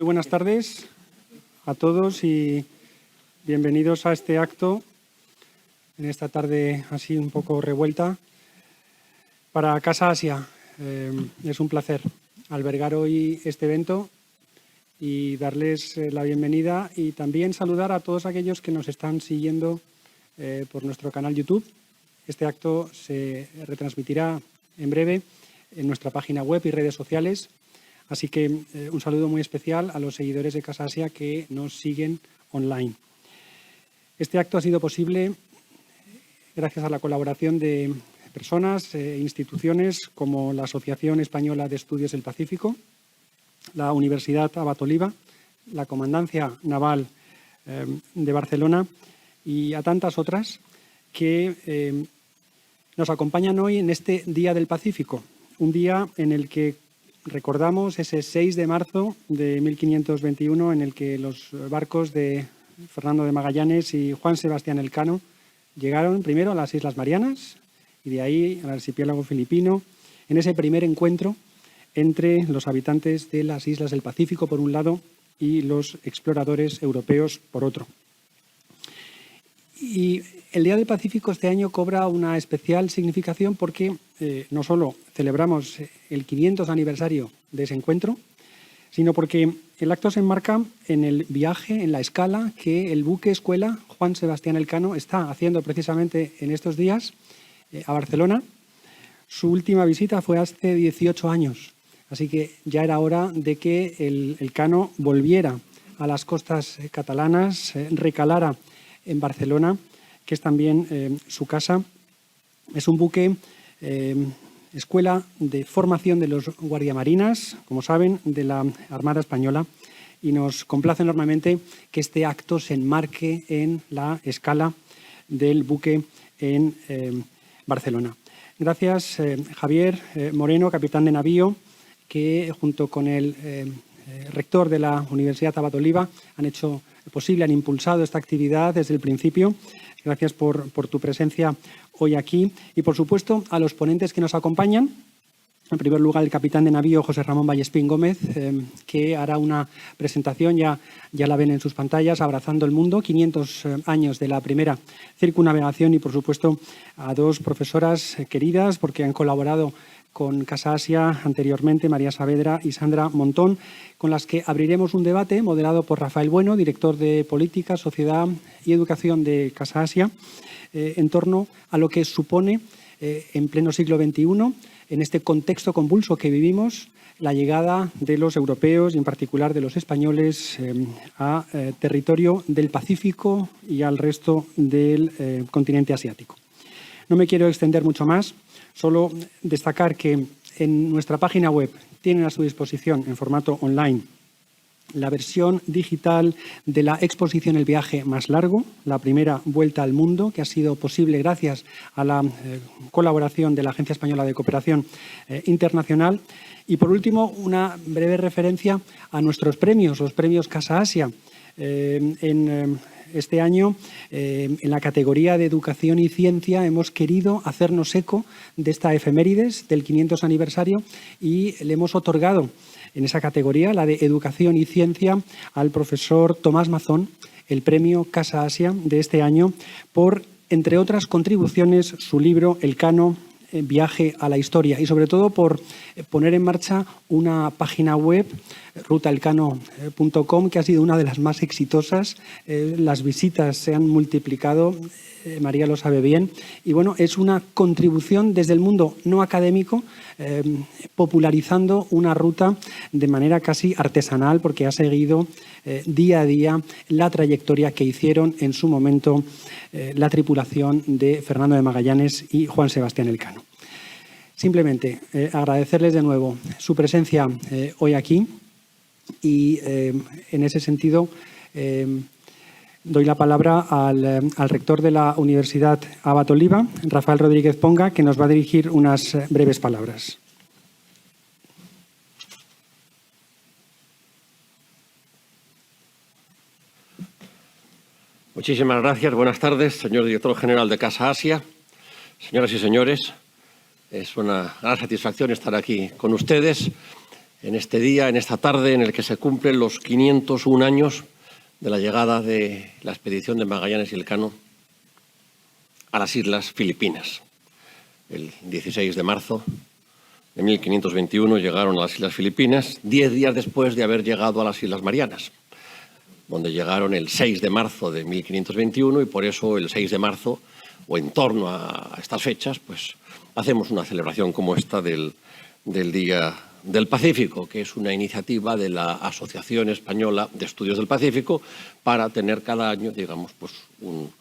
Muy buenas tardes a todos y bienvenidos a este acto en esta tarde así un poco revuelta para Casa Asia. Es un placer albergar hoy este evento y darles la bienvenida y también saludar a todos aquellos que nos están siguiendo por nuestro canal YouTube. Este acto se retransmitirá en breve en nuestra página web y redes sociales. Así que un saludo muy especial a los seguidores de Casa Asia que nos siguen online. Este acto ha sido posible gracias a la colaboración de personas e instituciones como la Asociación Española de Estudios del Pacífico, la Universidad Abat Oliba, la Comandancia Naval de Barcelona y a tantas otras que nos acompañan hoy en este Día del Pacífico, un día en el que recordamos ese 6 de marzo de 1521 en el que los barcos de Fernando de Magallanes y Juan Sebastián Elcano llegaron primero a las Islas Marianas y de ahí al archipiélago filipino en ese primer encuentro entre los habitantes de las islas del Pacífico por un lado y los exploradores europeos por otro. Y el Día del Pacífico este año cobra una especial significación porque no solo celebramos el 500 aniversario de ese encuentro, sino porque el acto se enmarca en el viaje, en la escala que el buque escuela Juan Sebastián Elcano está haciendo precisamente en estos días a Barcelona. Su última visita fue hace 18 años, así que ya era hora de que el Elcano volviera a las costas catalanas, recalara en Barcelona, que es también su casa. Es un buque escuela de formación de los guardiamarinas, como saben, de la Armada Española, y nos complace enormemente que este acto se enmarque en la escala del buque en Barcelona. Gracias, Javier Moreno, capitán de navío, que junto con el rector de la Universidad Abat Oliba han hecho posible, han impulsado esta actividad desde el principio. Gracias por tu presencia hoy aquí y, por supuesto, a los ponentes que nos acompañan. En primer lugar, el capitán de navío José Ramón Vallespín Gómez, que hará una presentación, ya la ven en sus pantallas, Abrazando el Mundo, 500 años de la primera circunnavegación, y, por supuesto, a dos profesoras queridas porque han colaborado con Casa Asia anteriormente, María Saavedra y Sandra Montón, con las que abriremos un debate moderado por Rafael Bueno, director de Política, Sociedad y Educación de Casa Asia, en torno a lo que supone en pleno siglo XXI, en este contexto convulso que vivimos, la llegada de los europeos y en particular de los españoles a territorio del Pacífico y al resto del continente asiático. No me quiero extender mucho más, solo destacar que en nuestra página web tienen a su disposición en formato online la versión digital de la exposición El viaje más largo, la primera vuelta al mundo, que ha sido posible gracias a la colaboración de la Agencia Española de Cooperación Internacional. Y, por último, una breve referencia a nuestros premios, los premios Casa Asia. Este año, en la categoría de Educación y Ciencia, hemos querido hacernos eco de esta efemérides del 500 aniversario y le hemos otorgado en esa categoría, la de Educación y Ciencia, al profesor Tomás Mazón, el premio Casa Asia de este año, por, entre otras contribuciones, su libro Elcano, Viaje a la Historia, y sobre todo por poner en marcha una página web, rutaelcano.com, que ha sido una de las más exitosas. Las visitas se han multiplicado, María lo sabe bien, y bueno, es una contribución desde el mundo no académico, popularizando una ruta de manera casi artesanal, porque ha seguido día a día la trayectoria que hicieron en su momento la tripulación de Fernando de Magallanes y Juan Sebastián Elcano. Simplemente agradecerles de nuevo su presencia hoy aquí y en ese sentido doy la palabra al rector de la Universidad Abat Oliba, Rafael Rodríguez Ponga, que nos va a dirigir unas breves palabras. Muchísimas gracias. Buenas tardes, señor director general de Casa Asia, señoras y señores. Es una gran satisfacción estar aquí con ustedes en este día, en esta tarde, en el que se cumplen los 501 años de la llegada de la expedición de Magallanes y Elcano a las Islas Filipinas. El 16 de marzo de 1521 llegaron a las Islas Filipinas, 10 días después de haber llegado a las Islas Marianas, donde llegaron el 6 de marzo de 1521, y por eso el 6 de marzo, o en torno a estas fechas, pues hacemos una celebración como esta del Día del Pacífico, que es una iniciativa de la Asociación Española de Estudios del Pacífico para tener cada año, digamos, pues un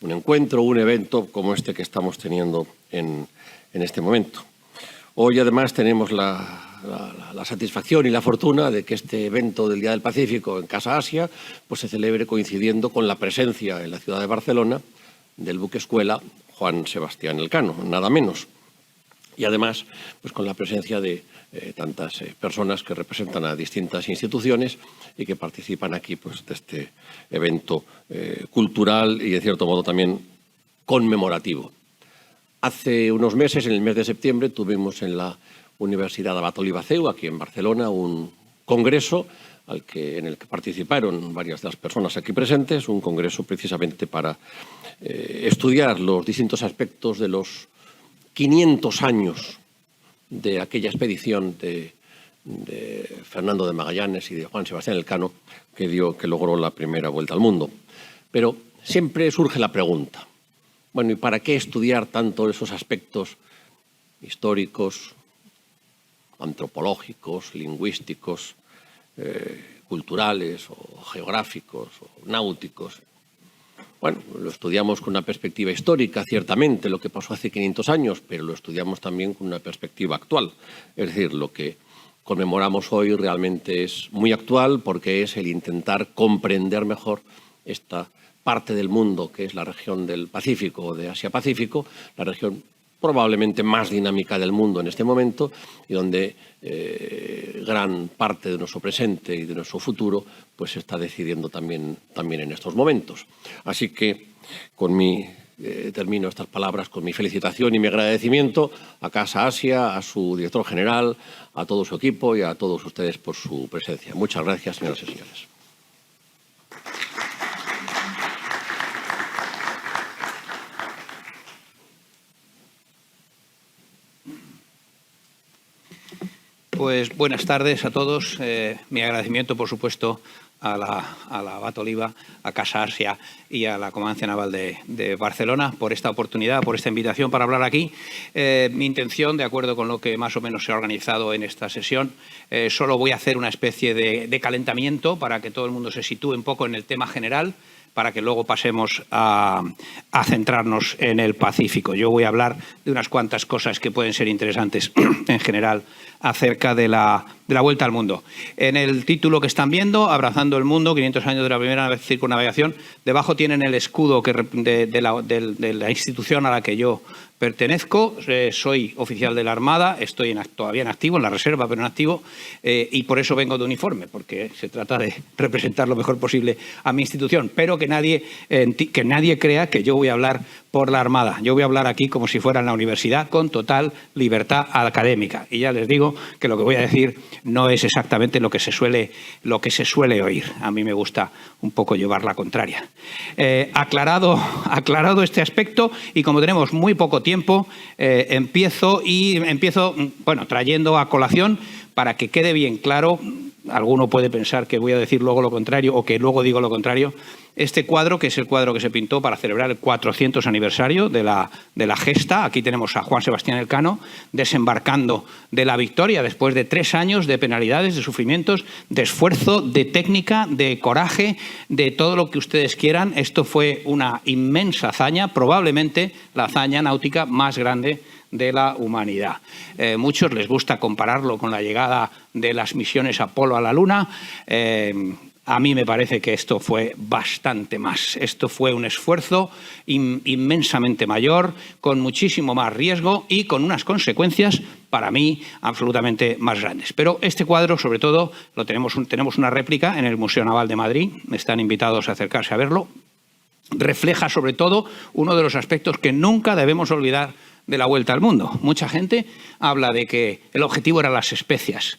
encuentro, un evento como este que estamos teniendo en este momento. Hoy, además, tenemos la satisfacción y la fortuna de que este evento del Día del Pacífico en Casa Asia pues se celebre coincidiendo con la presencia en la ciudad de Barcelona del buque escuela Juan Sebastián Elcano, nada menos. Y además, pues con la presencia de tantas personas que representan a distintas instituciones y que participan aquí pues, de este evento cultural y, en cierto modo, también conmemorativo. Hace unos meses, en el mes de septiembre, tuvimos en la Universidad Abat Oliba CEU, aquí en Barcelona, un congreso en el que participaron varias de las personas aquí presentes, un congreso precisamente para estudiar los distintos aspectos de los 500 años de aquella expedición de Fernando de Magallanes y de Juan Sebastián Elcano que logró la primera vuelta al mundo. Pero siempre surge la pregunta, bueno, ¿y para qué estudiar tanto esos aspectos históricos, antropológicos, lingüísticos, culturales o geográficos o náuticos? Bueno, lo estudiamos con una perspectiva histórica, ciertamente, lo que pasó hace 500 años, pero lo estudiamos también con una perspectiva actual. Es decir, lo que conmemoramos hoy realmente es muy actual porque es el intentar comprender mejor esta parte del mundo que es la región del Pacífico o de Asia-Pacífico, la región probablemente más dinámica del mundo en este momento y donde gran parte de nuestro presente y de nuestro futuro pues se está decidiendo también en estos momentos. Así que termino estas palabras con mi felicitación y mi agradecimiento a Casa Asia, a su director general, a todo su equipo y a todos ustedes por su presencia. Muchas gracias, señoras y señores. Pues buenas tardes a todos. Mi agradecimiento, por supuesto, a la Abat Oliba, a Casa Asia y a la Comandancia Naval de Barcelona por esta oportunidad, por esta invitación para hablar aquí. Mi intención, de acuerdo con lo que más o menos se ha organizado en esta sesión, solo voy a hacer una especie de calentamiento para que todo el mundo se sitúe un poco en el tema general, para que luego pasemos a centrarnos en el Pacífico. Yo voy a hablar de unas cuantas cosas que pueden ser interesantes en general acerca de la vuelta al mundo. En el título que están viendo, Abrazando el mundo, 500 años de la primera circunnavegación, debajo tienen el escudo de la institución a la que yo pertenezco. Soy oficial de la Armada, estoy todavía en activo, en la reserva, pero en activo, y por eso vengo de uniforme, porque se trata de representar lo mejor posible a mi institución, pero que nadie crea que yo voy a hablar por la Armada. Yo voy a hablar aquí como si fuera en la universidad, con total libertad académica. Y ya les digo que lo que voy a decir no es exactamente lo que se suele oír. A mí me gusta un poco llevar la contraria. Aclarado este aspecto, y como tenemos muy poco tiempo, empiezo trayendo a colación, para que quede bien claro. Alguno puede pensar que voy a decir luego lo contrario o que luego digo lo contrario. Este cuadro, que es el cuadro que se pintó para celebrar el 400 aniversario de la gesta. Aquí tenemos a Juan Sebastián Elcano desembarcando de la Victoria después de 3 años de penalidades, de sufrimientos, de esfuerzo, de técnica, de coraje, de todo lo que ustedes quieran. Esto fue una inmensa hazaña, probablemente la hazaña náutica más grande de la humanidad. Muchos les gusta compararlo con la llegada de las misiones Apolo a la Luna. A mí me parece que esto fue bastante más. Esto fue un esfuerzo inmensamente mayor, con muchísimo más riesgo y con unas consecuencias, para mí, absolutamente más grandes. Pero este cuadro, sobre todo, tenemos una réplica en el Museo Naval de Madrid. Están invitados a acercarse a verlo. Refleja, sobre todo, uno de los aspectos que nunca debemos olvidar de la vuelta al mundo. Mucha gente habla de que el objetivo eran las especias.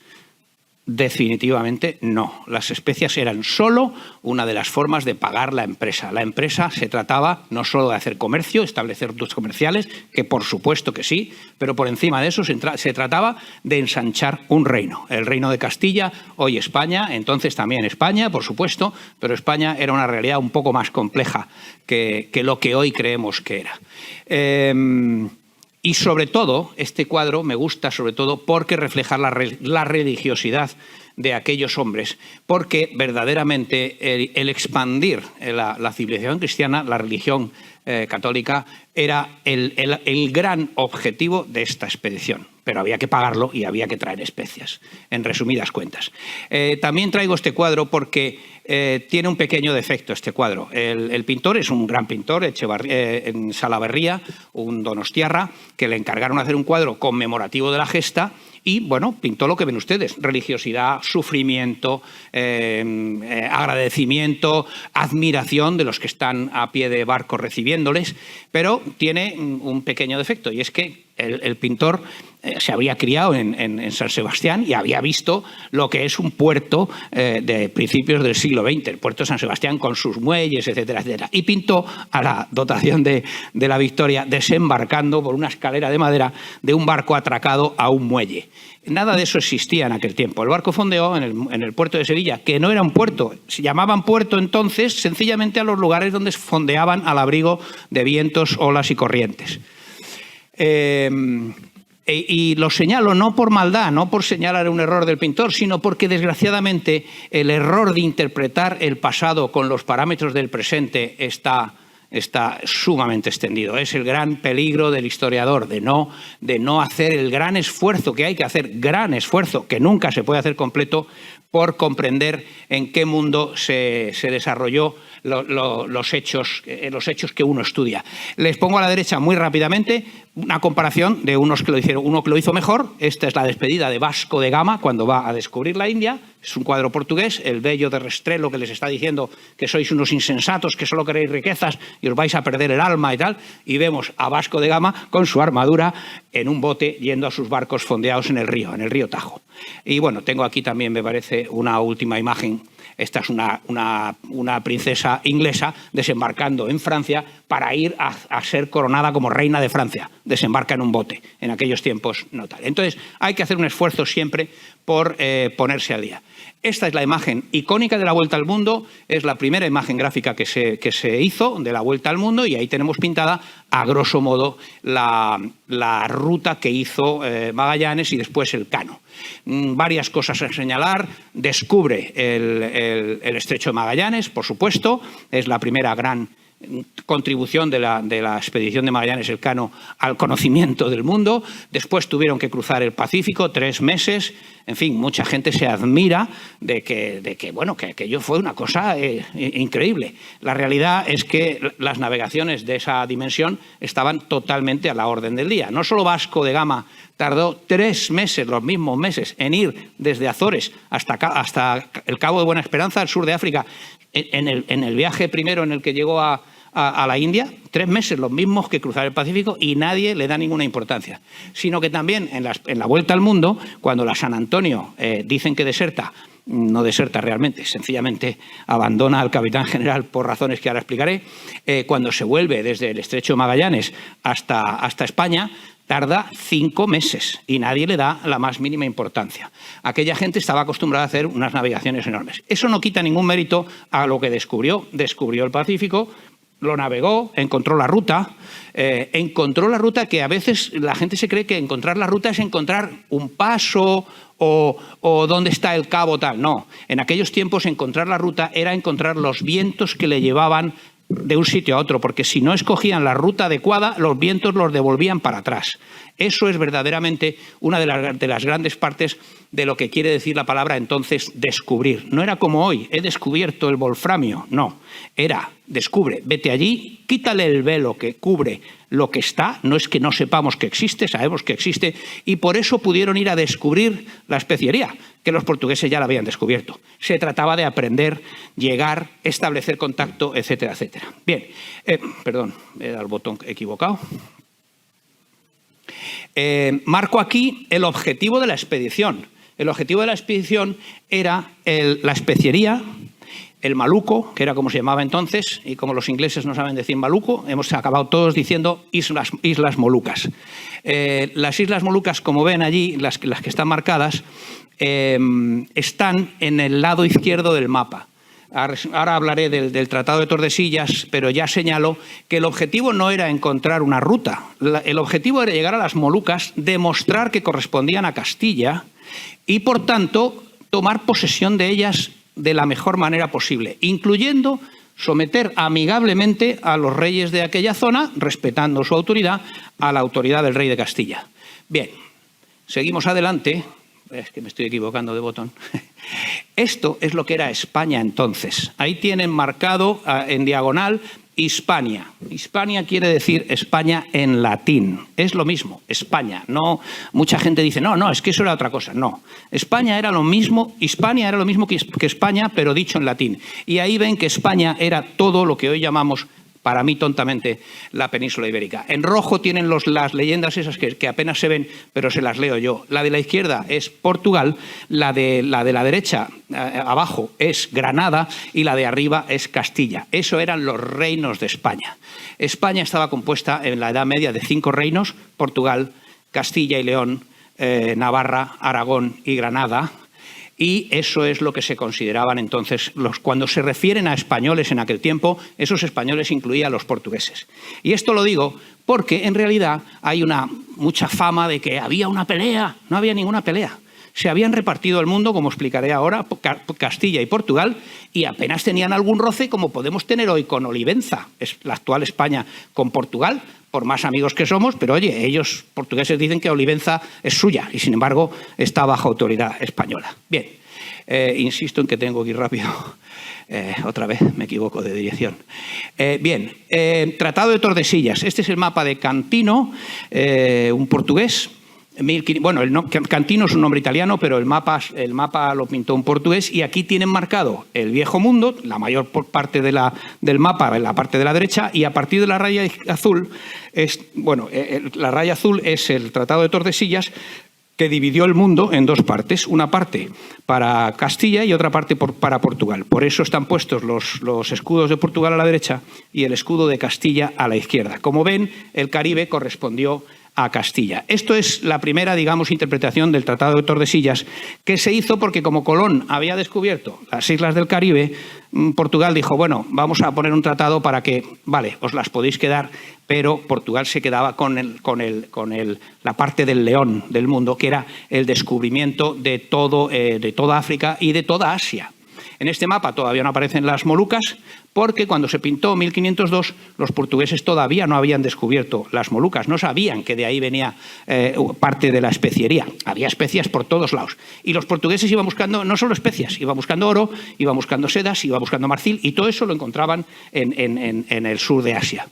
Definitivamente no. Las especias eran solo una de las formas de pagar la empresa. La empresa se trataba no solo de hacer comercio, establecer rutas comerciales, que por supuesto que sí, pero por encima de eso se trataba de ensanchar un reino. El reino de Castilla, hoy España, entonces también España, por supuesto, pero España era una realidad un poco más compleja que lo que hoy creemos que era. Y sobre todo, este cuadro me gusta sobre todo porque refleja la religiosidad de aquellos hombres, porque verdaderamente el expandir la civilización cristiana, la religión católica, era el gran objetivo de esta expedición. Pero había que pagarlo y había que traer especias, en resumidas cuentas. También traigo este cuadro porque tiene un pequeño defecto este cuadro. El pintor es un gran pintor, en Salaverría, un donostiarra, que le encargaron hacer un cuadro conmemorativo de la gesta y, bueno, pintó lo que ven ustedes: religiosidad, sufrimiento, agradecimiento, admiración de los que están a pie de barco recibiéndoles, pero tiene un pequeño defecto, y es que el pintor se había criado en San Sebastián y había visto lo que es un puerto de principios del siglo XX, el puerto de San Sebastián con sus muelles, etcétera, etcétera. Y pintó a la dotación de la Victoria desembarcando por una escalera de madera de un barco atracado a un muelle. Nada de eso existía en aquel tiempo. El barco fondeó en el puerto de Sevilla, que no era un puerto, se llamaban puerto entonces sencillamente a los lugares donde fondeaban al abrigo de vientos, olas y corrientes. Y lo señalo no por maldad, no por señalar un error del pintor, sino porque desgraciadamente el error de interpretar el pasado con los parámetros del presente está sumamente extendido. Es el gran peligro del historiador, de no hacer el gran esfuerzo que hay que hacer, gran esfuerzo que nunca se puede hacer completo, por comprender en qué mundo se desarrolló los hechos que uno estudia. Les pongo a la derecha muy rápidamente una comparación de unos que lo hicieron, uno que lo hizo mejor. Esta es la despedida de Vasco de Gama cuando va a descubrir la India. Es un cuadro portugués, el bello de Restrepo, que les está diciendo que sois unos insensatos, que solo queréis riquezas y os vais a perder el alma y tal. Y vemos a Vasco de Gama con su armadura en un bote yendo a sus barcos fondeados en el río Tajo. Y bueno, tengo aquí también, me parece, una última imagen. Esta es una princesa inglesa desembarcando en Francia para ir a ser coronada como reina de Francia. Desembarca en un bote. En aquellos tiempos no tal. Entonces hay que hacer un esfuerzo siempre por ponerse al día. Esta es la imagen icónica de la Vuelta al Mundo. Es la primera imagen gráfica que se hizo de la Vuelta al Mundo, y ahí tenemos pintada a grosso modo la ruta que hizo Magallanes y después Elcano. Varias cosas a señalar. Descubre el Estrecho de Magallanes, por supuesto. Es la primera gran contribución de la expedición de Magallanes Elcano al conocimiento del mundo. Después tuvieron que cruzar el Pacífico 3 meses. En fin, mucha gente se admira de que aquello fue una cosa increíble. La realidad es que las navegaciones de esa dimensión estaban totalmente a la orden del día. No solo Vasco de Gama tardó 3 meses, los mismos meses, en ir desde Azores hasta el Cabo de Buena Esperanza, al sur de África, en el viaje primero en el que llegó a la India, 3 meses, los mismos que cruzar el Pacífico, y nadie le da ninguna importancia. Sino que también en la Vuelta al Mundo, cuando la San Antonio dicen que deserta, no deserta realmente, sencillamente abandona al capitán general por razones que ahora explicaré, cuando se vuelve desde el Estrecho de Magallanes hasta España, tarda 5 meses y nadie le da la más mínima importancia. Aquella gente estaba acostumbrada a hacer unas navegaciones enormes. Eso no quita ningún mérito a lo que descubrió. Descubrió el Pacífico, lo navegó, encontró la ruta que a veces la gente se cree que encontrar la ruta es encontrar un paso o dónde está el cabo tal. No, en aquellos tiempos encontrar la ruta era encontrar los vientos que le llevaban de un sitio a otro, porque si no escogían la ruta adecuada, los vientos los devolvían para atrás. Eso es verdaderamente una de las grandes partes de lo que quiere decir la palabra entonces descubrir. No era como hoy, he descubierto el wolframio, no. Era, descubre, vete allí, quítale el velo que cubre lo que está, no es que no sepamos que existe, sabemos que existe, y por eso pudieron ir a descubrir la especiería, que los portugueses ya la habían descubierto. Se trataba de aprender, llegar, establecer contacto, etcétera, etcétera. Bien, perdón, he dado el botón equivocado. Marco aquí el objetivo de la expedición. El objetivo de la expedición era la especiería, el maluco, que era como se llamaba entonces, y como los ingleses no saben decir maluco, hemos acabado todos diciendo islas Molucas. Las islas Molucas, como ven allí, las que están marcadas, están en el lado izquierdo del mapa. Ahora hablaré del Tratado de Tordesillas, pero ya señalo que el objetivo no era encontrar una ruta. El objetivo era llegar a las Molucas, demostrar que correspondían a Castilla y, por tanto, tomar posesión de ellas de la mejor manera posible, incluyendo someter amigablemente a los reyes de aquella zona, respetando su autoridad, a la autoridad del rey de Castilla. Bien, seguimos adelante. Es que me estoy equivocando de botón. Esto es lo que era España entonces. Ahí tienen marcado en diagonal Hispania. Hispania quiere decir España en latín. Es lo mismo, España. No, mucha gente dice, no, es que eso era otra cosa. No, España era lo mismo, Hispania era lo mismo que España, pero dicho en latín. Y ahí ven que España era todo lo que hoy llamamos, para mí tontamente, la península ibérica. En rojo tienen las leyendas esas que apenas se ven, pero se las leo yo. La de la izquierda es Portugal, la de la derecha, abajo, es Granada y la de arriba es Castilla. Eso eran los reinos de España. España estaba compuesta en la Edad Media de 5 reinos: Portugal, Castilla y León, Navarra, Aragón y Granada. Y eso es lo que se consideraban entonces, cuando se refieren a españoles en aquel tiempo, esos españoles incluían a los portugueses. Y esto lo digo porque en realidad hay mucha fama de que había una pelea. No había ninguna pelea. Se habían repartido el mundo, como explicaré ahora, Castilla y Portugal, y apenas tenían algún roce como podemos tener hoy con Olivenza, es la actual España, con Portugal, por más amigos que somos, pero oye, ellos portugueses dicen que Olivenza es suya y sin embargo está bajo autoridad española. Bien, insisto en que tengo que ir rápido. Otra vez me equivoco de dirección. Tratado de Tordesillas. Este es el mapa de Cantino, un portugués. Bueno, Cantino es un nombre italiano, pero el mapa lo pintó un portugués, y aquí tienen marcado el Viejo Mundo, la mayor parte del mapa en la parte de la derecha, y a partir de la raya azul, la raya azul es el Tratado de Tordesillas, que dividió el mundo en 2 partes, una parte para Castilla y otra parte para Portugal. Por eso están puestos los escudos de Portugal a la derecha y el escudo de Castilla a la izquierda. Como ven, el Caribe correspondió a Castilla. Esto es la primera, digamos, interpretación del Tratado de Tordesillas, que se hizo porque como Colón había descubierto las islas del Caribe, Portugal dijo, bueno, vamos a poner un tratado para que, vale, os las podéis quedar, pero Portugal se quedaba con la parte del león del mundo, que era el descubrimiento de toda África y de toda Asia. En este mapa todavía no aparecen las Molucas, porque cuando se pintó 1502 los portugueses todavía no habían descubierto las Molucas, no sabían que de ahí venía parte de la especiería. Había especias por todos lados. Y los portugueses iban buscando no solo especias, iban buscando oro, iban buscando sedas, iban buscando marfil, y todo eso lo encontraban en el sur de Asia.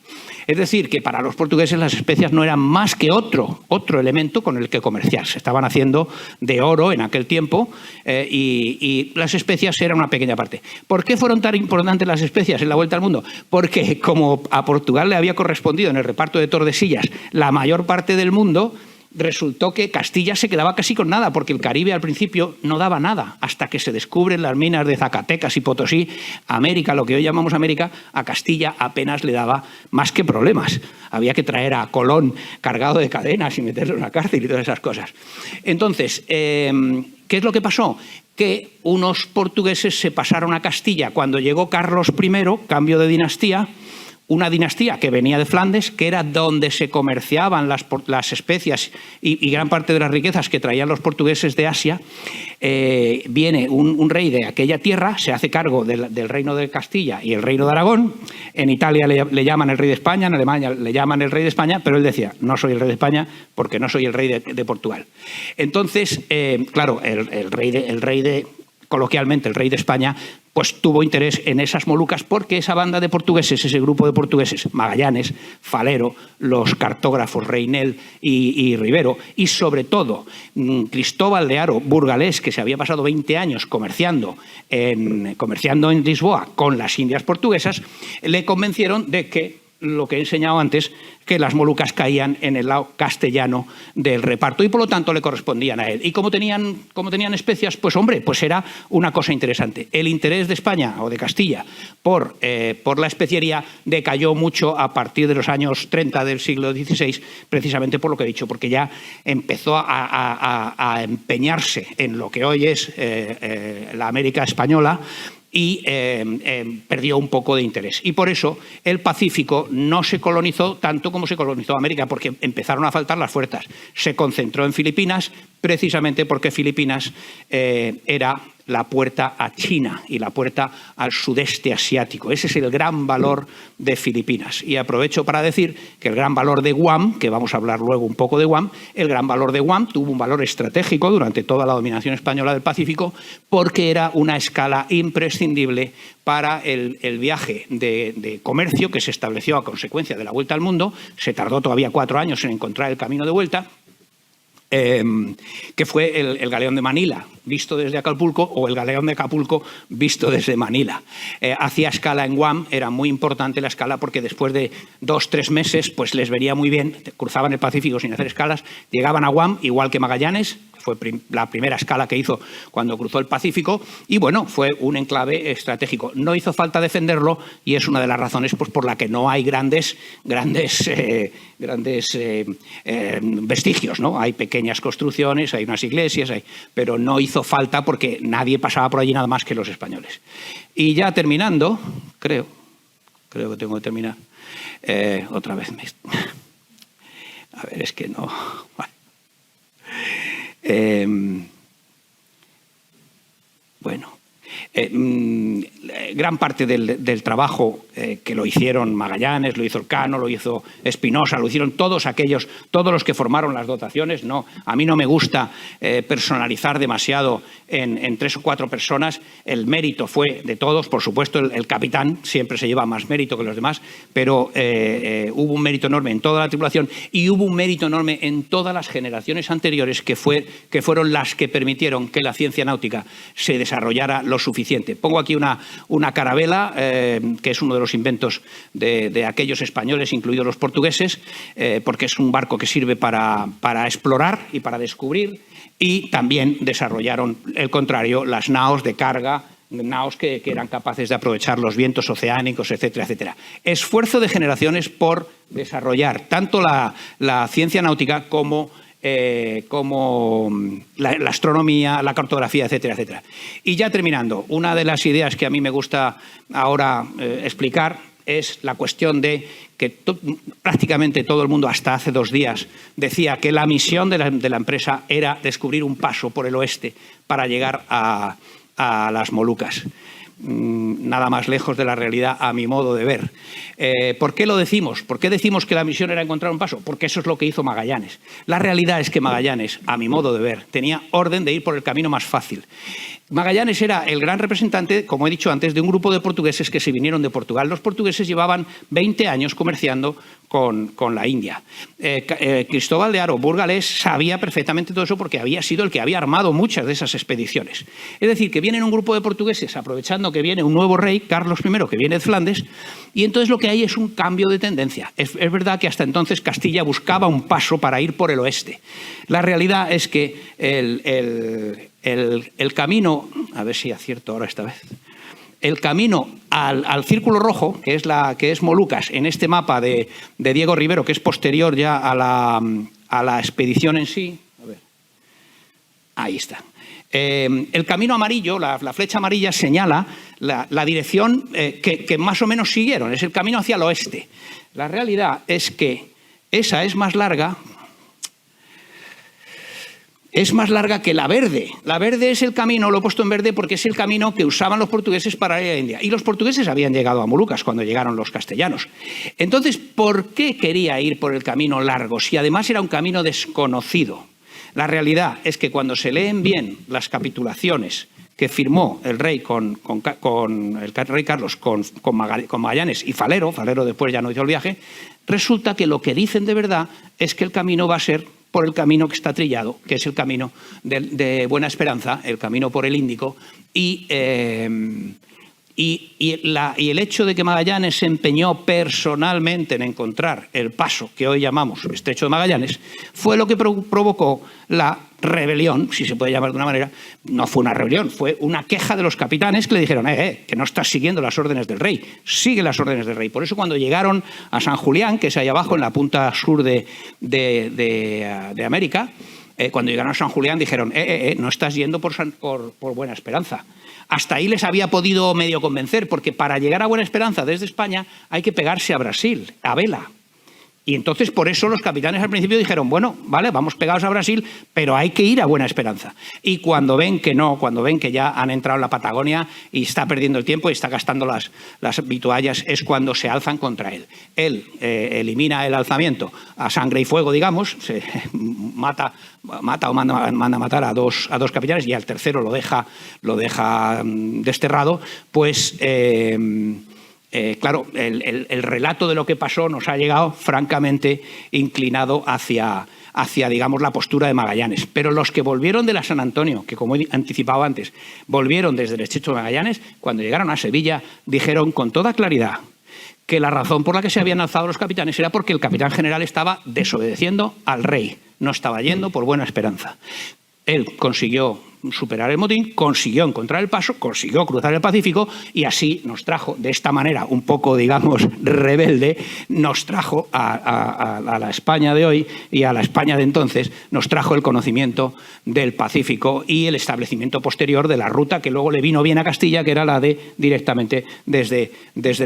Es decir, que para los portugueses las especias no eran más que otro elemento con el que comerciar. Se estaban haciendo de oro en aquel tiempo y las especias eran una pequeña parte. ¿Por qué fueron tan importantes las especias en la vuelta al mundo? Porque como a Portugal le había correspondido en el reparto de Tordesillas la mayor parte del mundo, resultó que Castilla se quedaba casi con nada, porque el Caribe al principio no daba nada, hasta que se descubren las minas de Zacatecas y Potosí. América, lo que hoy llamamos América, a Castilla apenas le daba más que problemas. Había que traer a Colón cargado de cadenas y meterlo en una cárcel y todas esas cosas. Entonces, ¿qué es lo que pasó? Que unos portugueses se pasaron a Castilla cuando llegó Carlos I, cambio de dinastía, una dinastía que venía de Flandes, que era donde se comerciaban las especias y gran parte de las riquezas que traían los portugueses de Asia. Viene un rey de aquella tierra, se hace cargo del reino de Castilla y el reino de Aragón. En Italia le llaman el rey de España, en Alemania le llaman el rey de España, pero él decía, no soy el rey de España porque no soy el rey de Portugal. Entonces, claro, coloquialmente el rey de España, pues tuvo interés en esas Molucas, porque esa banda de portugueses, ese grupo de portugueses, Magallanes, Falero, los cartógrafos Reinel y Rivero, y sobre todo Cristóbal de Haro, burgalés, que se había pasado 20 años comerciando en Lisboa con las Indias portuguesas, le convencieron de que lo que he enseñado antes, que las Molucas caían en el lado castellano del reparto y por lo tanto le correspondían a él. Y como tenían especias, pues hombre, pues era una cosa interesante. El interés de España o de Castilla por la especiería decayó mucho a partir de los años 30 del siglo XVI, precisamente por lo que he dicho, porque ya empezó a empeñarse en lo que hoy es la América española, y perdió un poco de interés. Y por eso el Pacífico no se colonizó tanto como se colonizó América, porque empezaron a faltar las fuerzas. Se concentró en Filipinas, precisamente porque Filipinas era la puerta a China y la puerta al sudeste asiático. Ese es el gran valor de Filipinas. Y aprovecho para decir que el gran valor de Guam, que vamos a hablar luego un poco de Guam, el gran valor de Guam tuvo un valor estratégico durante toda la dominación española del Pacífico, porque era una escala imprescindible para el viaje de comercio que se estableció a consecuencia de la vuelta al mundo. Se tardó todavía 4 años en encontrar el camino de vuelta, que fue el galeón de Manila visto desde Acapulco o el galeón de Acapulco visto desde Manila. Hacía escala en Guam, era muy importante la escala porque después de 2-3 meses pues les venía muy bien, cruzaban el Pacífico sin hacer escalas, llegaban a Guam, igual que Magallanes, fue la primera escala que hizo cuando cruzó el Pacífico, y bueno, fue un enclave estratégico. No hizo falta defenderlo y es una de las razones pues, por la que no hay grandes vestigios, ¿no? Hay pequeñas construcciones, hay unas iglesias, pero no hizo falta porque nadie pasaba por allí nada más que los españoles. Y ya terminando, creo que tengo que terminar. Otra vez a ver, es que no... Bueno, gran parte del trabajo que lo hicieron Magallanes, lo hizo Elcano, lo hizo Espinosa, lo hicieron todos los que formaron las dotaciones. No, a mí no me gusta personalizar demasiado en 3 o 4 personas. El mérito fue de todos, por supuesto, el capitán siempre se lleva más mérito que los demás, pero hubo un mérito enorme en toda la tripulación y hubo un mérito enorme en todas las generaciones anteriores que fueron las que permitieron que la ciencia náutica se desarrollara lo suficiente. Pongo aquí una carabela, que es uno de los inventos de aquellos españoles, incluidos los portugueses, porque es un barco que sirve para explorar y para descubrir, y también desarrollaron, el contrario, las naos de carga, naos que eran capaces de aprovechar los vientos oceánicos, etcétera, etcétera. Esfuerzo de generaciones por desarrollar tanto la ciencia náutica como la astronomía, la cartografía, etcétera, etcétera. Y ya terminando, una de las ideas que a mí me gusta ahora explicar es la cuestión de que prácticamente todo el mundo hasta hace 2 días decía que la misión de la empresa era descubrir un paso por el oeste para llegar a las Molucas. Nada más lejos de la realidad a mi modo de ver. ¿Por qué lo decimos? ¿Por qué decimos que la misión era encontrar un paso? Porque eso es lo que hizo Magallanes. La realidad es que Magallanes, a mi modo de ver, tenía orden de ir por el camino más fácil. Magallanes era el gran representante, como he dicho antes, de un grupo de portugueses que se vinieron de Portugal. Los portugueses llevaban 20 años comerciando con la India. Cristóbal de Haro Burgalés sabía perfectamente todo eso porque había sido el que había armado muchas de esas expediciones. Es decir, que viene un grupo de portugueses aprovechando que viene un nuevo rey, Carlos I, que viene de Flandes, y entonces lo que hay es un cambio de tendencia. Es verdad que hasta entonces Castilla buscaba un paso para ir por el oeste. La realidad es que el camino, a ver si acierto ahora esta vez, el camino al Círculo Rojo, que es Molucas, en este mapa de Diego Rivero, que es posterior ya a la expedición en sí. A ver, ahí está. El camino amarillo, la flecha amarilla, señala la dirección que más o menos siguieron, es el camino hacia el oeste. La realidad es que esa es más larga que la verde. La verde es el camino, lo he puesto en verde porque es el camino que usaban los portugueses para ir a India. Y los portugueses habían llegado a Molucas cuando llegaron los castellanos. Entonces, ¿por qué quería ir por el camino largo si además era un camino desconocido? La realidad es que cuando se leen bien las capitulaciones que firmó el rey el rey Carlos con Magallanes y Falero después ya no hizo el viaje, resulta que lo que dicen de verdad es que el camino va a ser por el camino que está trillado, que es el camino de Buena Esperanza, el camino por el Índico, y Y el hecho de que Magallanes se empeñó personalmente en encontrar el paso que hoy llamamos Estrecho de Magallanes fue lo que provocó la rebelión, si se puede llamar de una manera. No fue una rebelión, fue una queja de los capitanes que le dijeron que no estás siguiendo las órdenes del rey, sigue las órdenes del rey. Por eso cuando llegaron a San Julián, que es ahí abajo en la punta sur de América, cuando llegaron a San Julián dijeron, no estás yendo por Buena Esperanza. Hasta ahí les había podido medio convencer, porque para llegar a Buena Esperanza desde España hay que pegarse a Brasil, a vela. Y entonces por eso los capitanes al principio dijeron, bueno, vale, vamos pegados a Brasil, pero hay que ir a Buena Esperanza. Y cuando ven que no, cuando ven que ya han entrado en la Patagonia y está perdiendo el tiempo y está gastando las vituallas, es cuando se alzan contra él. Él elimina el alzamiento a sangre y fuego, digamos, se mata o manda a matar a dos capitanes y al tercero lo deja desterrado, pues... claro, el relato de lo que pasó nos ha llegado francamente inclinado hacia, digamos, la postura de Magallanes. Pero los que volvieron de la San Antonio, que como he anticipado antes, volvieron desde el Estrecho de Magallanes, cuando llegaron a Sevilla, dijeron con toda claridad que la razón por la que se habían alzado los capitanes era porque el capitán general estaba desobedeciendo al rey, no estaba yendo por Buena Esperanza. Él consiguió superar el motín, consiguió encontrar el paso, consiguió cruzar el Pacífico y así nos trajo, de esta manera un poco, digamos, rebelde, nos trajo a la España de hoy y a la España de entonces, nos trajo el conocimiento del Pacífico y el establecimiento posterior de la ruta que luego le vino bien a Castilla, que era la de directamente desde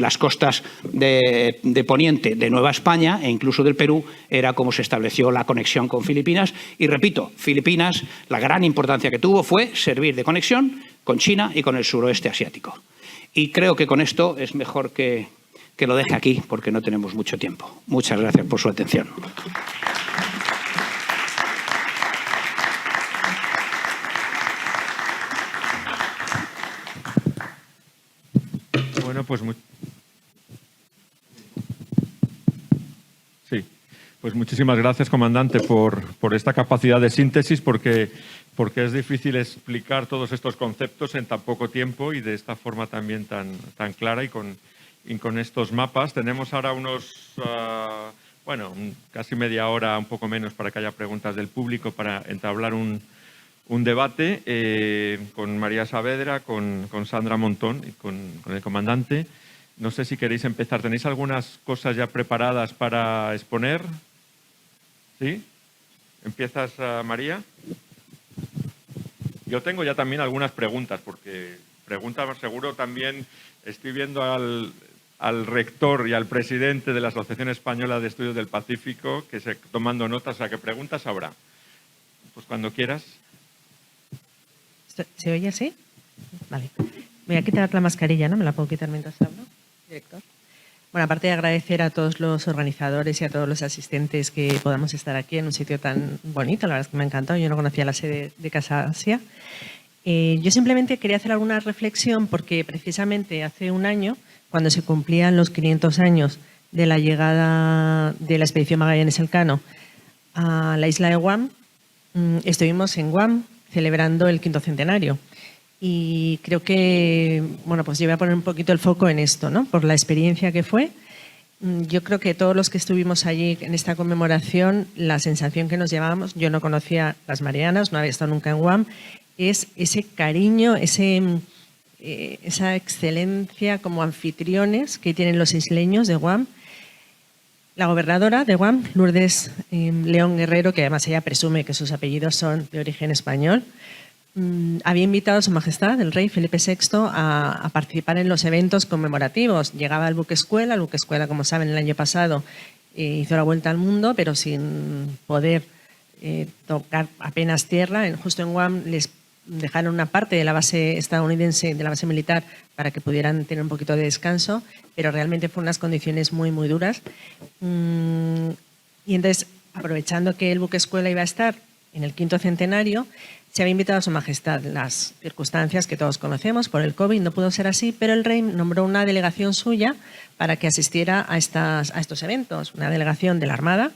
las costas de Poniente de Nueva España e incluso del Perú, era como se estableció la conexión con Filipinas. Y repito, Filipinas, la gran importancia que tuvo fue servir de conexión con China y con el suroeste asiático. Y creo que con esto es mejor que lo deje aquí, porque no tenemos mucho tiempo. Muchas gracias por su atención. Bueno, pues pues muchísimas gracias, comandante, por esta capacidad de síntesis, porque es difícil explicar todos estos conceptos en tan poco tiempo y de esta forma también tan clara y con estos mapas. Tenemos ahora casi media hora, un poco menos, para que haya preguntas del público, para entablar un debate con María Saavedra, con Sandra Montón y con el comandante. No sé si queréis empezar. ¿Tenéis algunas cosas ya preparadas para exponer? ¿Sí? ¿Empiezas, María? Yo tengo ya también algunas preguntas, porque preguntas seguro también estoy viendo al rector y al presidente de la Asociación Española de Estudios del Pacífico que se tomando notas, o sea, que preguntas habrá. Pues cuando quieras. ¿Se oye así? Vale. Voy a quitar la mascarilla, ¿no? Me la puedo quitar mientras hablo, director. Bueno, aparte de agradecer a todos los organizadores y a todos los asistentes que podamos estar aquí en un sitio tan bonito, la verdad es que me ha encantado, yo no conocía la sede de Casa Asia. Yo simplemente quería hacer alguna reflexión porque precisamente hace un año, cuando se cumplían los 500 años de la llegada de la expedición Magallanes-Elcano a la isla de Guam, estuvimos en Guam celebrando el 5º centenario. Y creo que, bueno, pues yo voy a poner un poquito el foco en esto, ¿no? Por la experiencia que fue. Yo creo que todos los que estuvimos allí en esta conmemoración, la sensación que nos llevábamos, yo no conocía las Marianas, no había estado nunca en Guam, es ese cariño, esa excelencia como anfitriones que tienen los isleños de Guam. La gobernadora de Guam, Lourdes León Guerrero, que además ella presume que sus apellidos son de origen español, había invitado a Su Majestad, el rey Felipe VI, a participar en los eventos conmemorativos. Llegaba el buque escuela, como saben, el año pasado hizo la vuelta al mundo, pero sin poder tocar apenas tierra. Justo en Guam les dejaron una parte de la base estadounidense, de la base militar, para que pudieran tener un poquito de descanso, pero realmente fueron unas condiciones muy, muy duras. Y entonces, aprovechando que el buque escuela iba a estar en el 5º centenario, se había invitado a Su Majestad. Las circunstancias que todos conocemos, por el COVID no pudo ser así, pero el rey nombró una delegación suya para que asistiera a estos eventos. Una delegación de la Armada,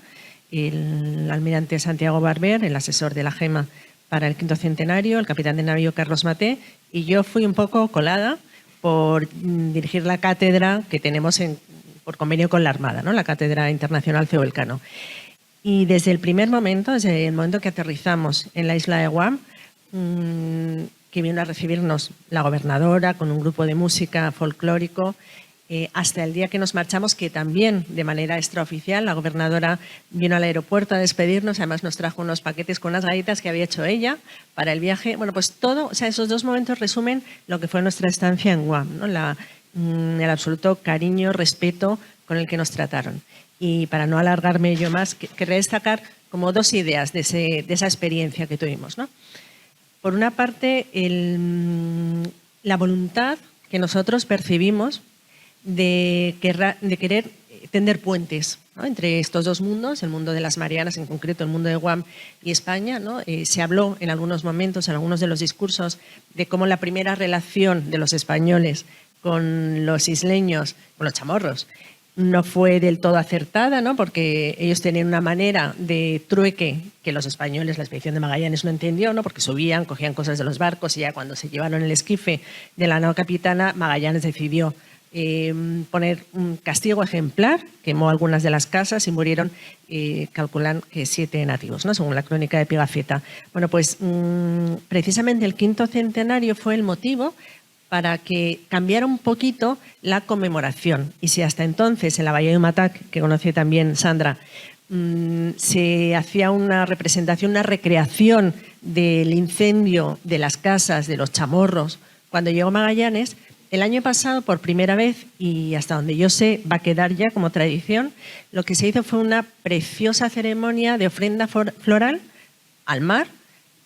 el almirante Santiago Barber, el asesor de la GEMA para el 5º centenario, el capitán de navío Carlos Maté, y yo fui un poco colada por dirigir la cátedra que tenemos por convenio con la Armada, ¿no? La Cátedra Internacional CEO Elcano. Y desde el primer momento, desde el momento que aterrizamos en la isla de Guam, que vino a recibirnos la gobernadora con un grupo de música folclórico, hasta el día que nos marchamos, que también de manera extraoficial la gobernadora vino al aeropuerto a despedirnos, además nos trajo unos paquetes con unas galletas que había hecho ella para el viaje. Bueno, pues todo, o sea, esos 2 momentos resumen lo que fue nuestra estancia en Guam, ¿no? El absoluto cariño, respeto con el que nos trataron. Y para no alargarme yo más, querré destacar como 2 ideas de esa experiencia que tuvimos, ¿no? Por una parte, la voluntad que nosotros percibimos de querer tender puentes, ¿no? Entre estos 2 mundos, el mundo de las Marianas, en concreto el mundo de Guam y España, ¿no? Se habló en algunos momentos, en algunos de los discursos, de cómo la primera relación de los españoles con los isleños, con los chamorros, no fue del todo acertada, ¿no? Porque ellos tenían una manera de trueque que los españoles, la expedición de Magallanes, no entendió, ¿no? Porque subían, cogían cosas de los barcos y ya cuando se llevaron el esquife de la nao capitana, Magallanes decidió poner un castigo ejemplar, quemó algunas de las casas y murieron, calculan que 7 nativos, ¿no? Según la crónica de Pigafetta. Bueno, pues precisamente el 5º centenario fue el motivo para que cambiara un poquito la conmemoración. Y si hasta entonces en la Bahía de Umatac, que conoce también Sandra, se hacía una representación, una recreación del incendio de las casas, de los chamorros, cuando llegó Magallanes, el año pasado, por primera vez, y hasta donde yo sé, va a quedar ya como tradición, lo que se hizo fue una preciosa ceremonia de ofrenda floral al mar,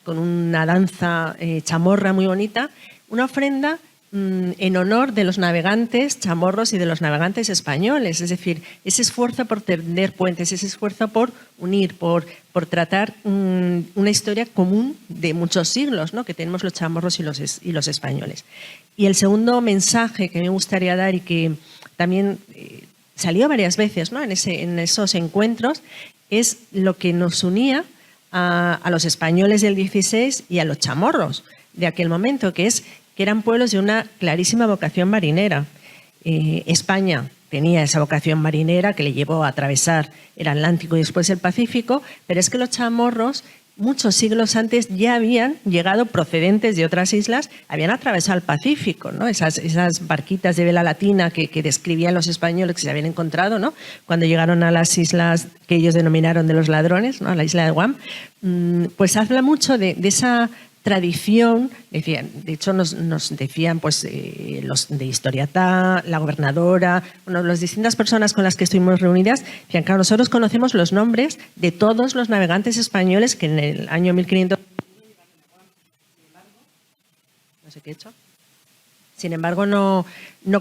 con una danza chamorra muy bonita, una ofrenda en honor de los navegantes chamorros y de los navegantes españoles. Es decir, ese esfuerzo por tender puentes, ese esfuerzo por unir, por tratar una historia común de muchos siglos, ¿no? Que tenemos los chamorros y los españoles. Y el segundo mensaje que me gustaría dar y que también salió varias veces, ¿no? en esos encuentros, es lo que nos unía a los españoles del 16 y a los chamorros de aquel momento, que eran pueblos de una clarísima vocación marinera. España tenía esa vocación marinera que le llevó a atravesar el Atlántico y después el Pacífico, pero es que los chamorros, muchos siglos antes, ya habían llegado procedentes de otras islas, habían atravesado el Pacífico, ¿no? Esas barquitas de vela latina que describían los españoles que se habían encontrado, ¿no? Cuando llegaron a las islas que ellos denominaron de los ladrones, ¿no? A la isla de Guam, pues habla mucho de esa tradición. Decían, de hecho nos decían pues, los de Historiatá, la gobernadora, bueno, las distintas personas con las que estuvimos reunidas, decían, claro, nosotros conocemos los nombres de todos los navegantes españoles que en el año 1500... No sé qué he hecho. Sin embargo, no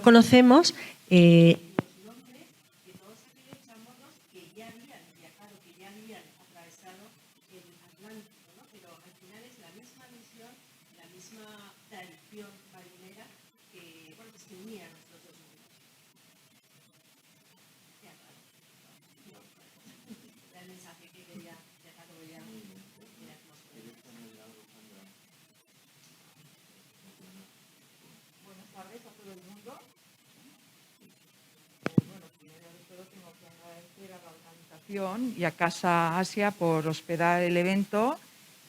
conocemos los nombres de todos aquellos chamorros que ya habían viajado, que ya habían atravesado el Atlántico, ¿no? Pero al final es la misma misión, la misma tradición marinera que, bueno, pues que unía a nuestros 2 mundos. Era el mensaje que quería dejar hoy a la atmósfera. Buenas tardes a todo el mundo. Bueno, primero de todo tengo que agradecer a la organización y a Casa Asia por hospedar el evento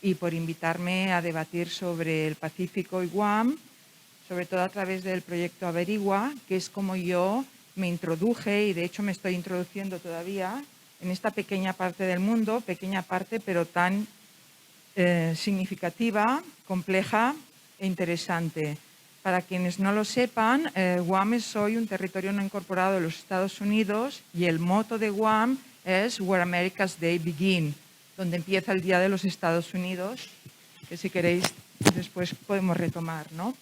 y por invitarme a debatir sobre el Pacífico y Guam, sobre todo a través del proyecto Averigua, que es como yo me introduje y de hecho me estoy introduciendo todavía en esta pequeña parte del mundo, pequeña parte pero tan significativa, compleja e interesante. Para quienes no lo sepan, Guam es hoy un territorio no incorporado de los Estados Unidos y el moto de Guam es Where America's Day Begin, donde empieza el Día de los Estados Unidos, que si queréis después podemos retomar, ¿no?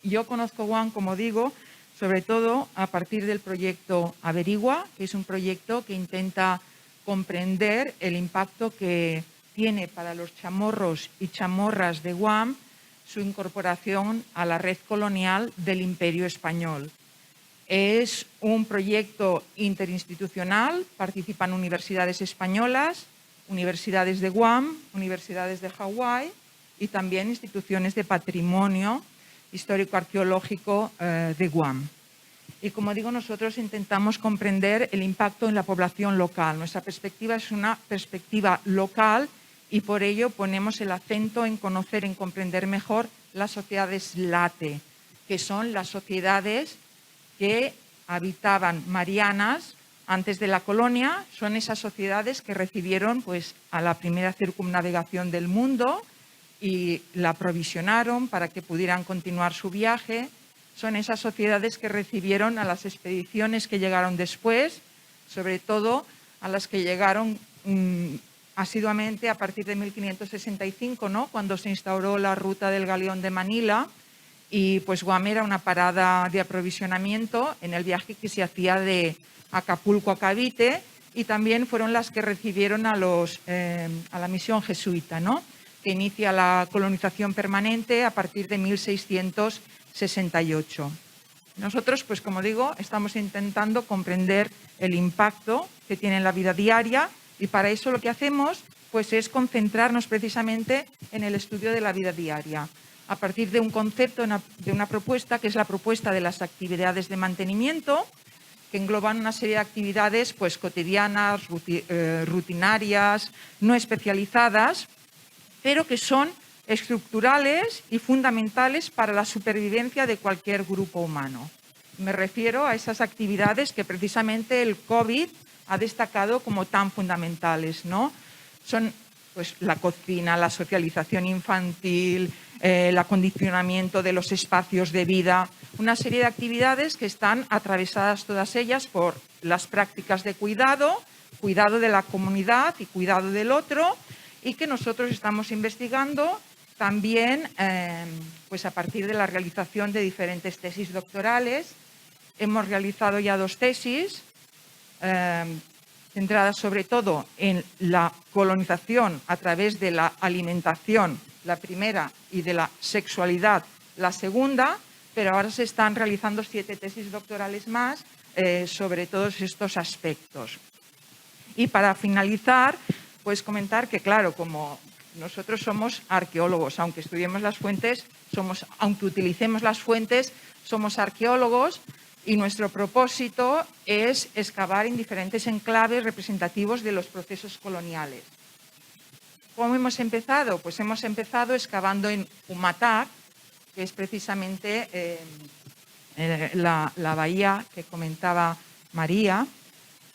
Yo conozco Guam, como digo, sobre todo a partir del proyecto Averigua, que es un proyecto que intenta comprender el impacto que tiene para los chamorros y chamorras de Guam su incorporación a la red colonial del Imperio Español. Es un proyecto interinstitucional, participan universidades españolas, universidades de Guam, universidades de Hawái y también instituciones de patrimonio histórico-arqueológico de Guam. Y como digo, nosotros intentamos comprender el impacto en la población local. Nuestra perspectiva es una perspectiva local y por ello ponemos el acento en conocer, en comprender mejor las sociedades late, que son las sociedades que habitaban Marianas antes de la colonia. Son esas sociedades que recibieron pues, a la primera circunnavegación del mundo y la aprovisionaron para que pudieran continuar su viaje. Son esas sociedades que recibieron a las expediciones que llegaron después, sobre todo a las que llegaron asiduamente a partir de 1565, ¿no? Cuando se instauró la ruta del Galeón de Manila, y pues Guam era una parada de aprovisionamiento en el viaje que se hacía de Acapulco a Cavite, y también fueron las que recibieron a la misión jesuita, ¿no? Que inicia la colonización permanente a partir de 1668. Nosotros, pues como digo, estamos intentando comprender el impacto que tiene en la vida diaria, y para eso lo que hacemos pues, es concentrarnos precisamente en el estudio de la vida diaria, a partir de un concepto, de una propuesta, que es la propuesta de las actividades de mantenimiento, que engloban una serie de actividades pues, cotidianas, rutinarias, no especializadas, pero que son estructurales y fundamentales para la supervivencia de cualquier grupo humano. Me refiero a esas actividades que precisamente el COVID ha destacado como tan fundamentales, ¿no? Son pues, la cocina, la socialización infantil, el acondicionamiento de los espacios de vida, una serie de actividades que están atravesadas todas ellas por las prácticas de cuidado, cuidado de la comunidad y cuidado del otro, y que nosotros estamos investigando también pues a partir de la realización de diferentes tesis doctorales. Hemos realizado ya 2 tesis centradas sobre todo en la colonización a través de la alimentación, la primera, y de la sexualidad, la segunda, pero ahora se están realizando 7 tesis doctorales más sobre todos estos aspectos. Y para finalizar, pues comentar que, claro, como nosotros somos arqueólogos, aunque estudiemos las fuentes, aunque utilicemos las fuentes, somos arqueólogos, y nuestro propósito es excavar en diferentes enclaves representativos de los procesos coloniales. ¿Cómo hemos empezado? Pues hemos empezado excavando en Umatac, que es precisamente la bahía que comentaba María,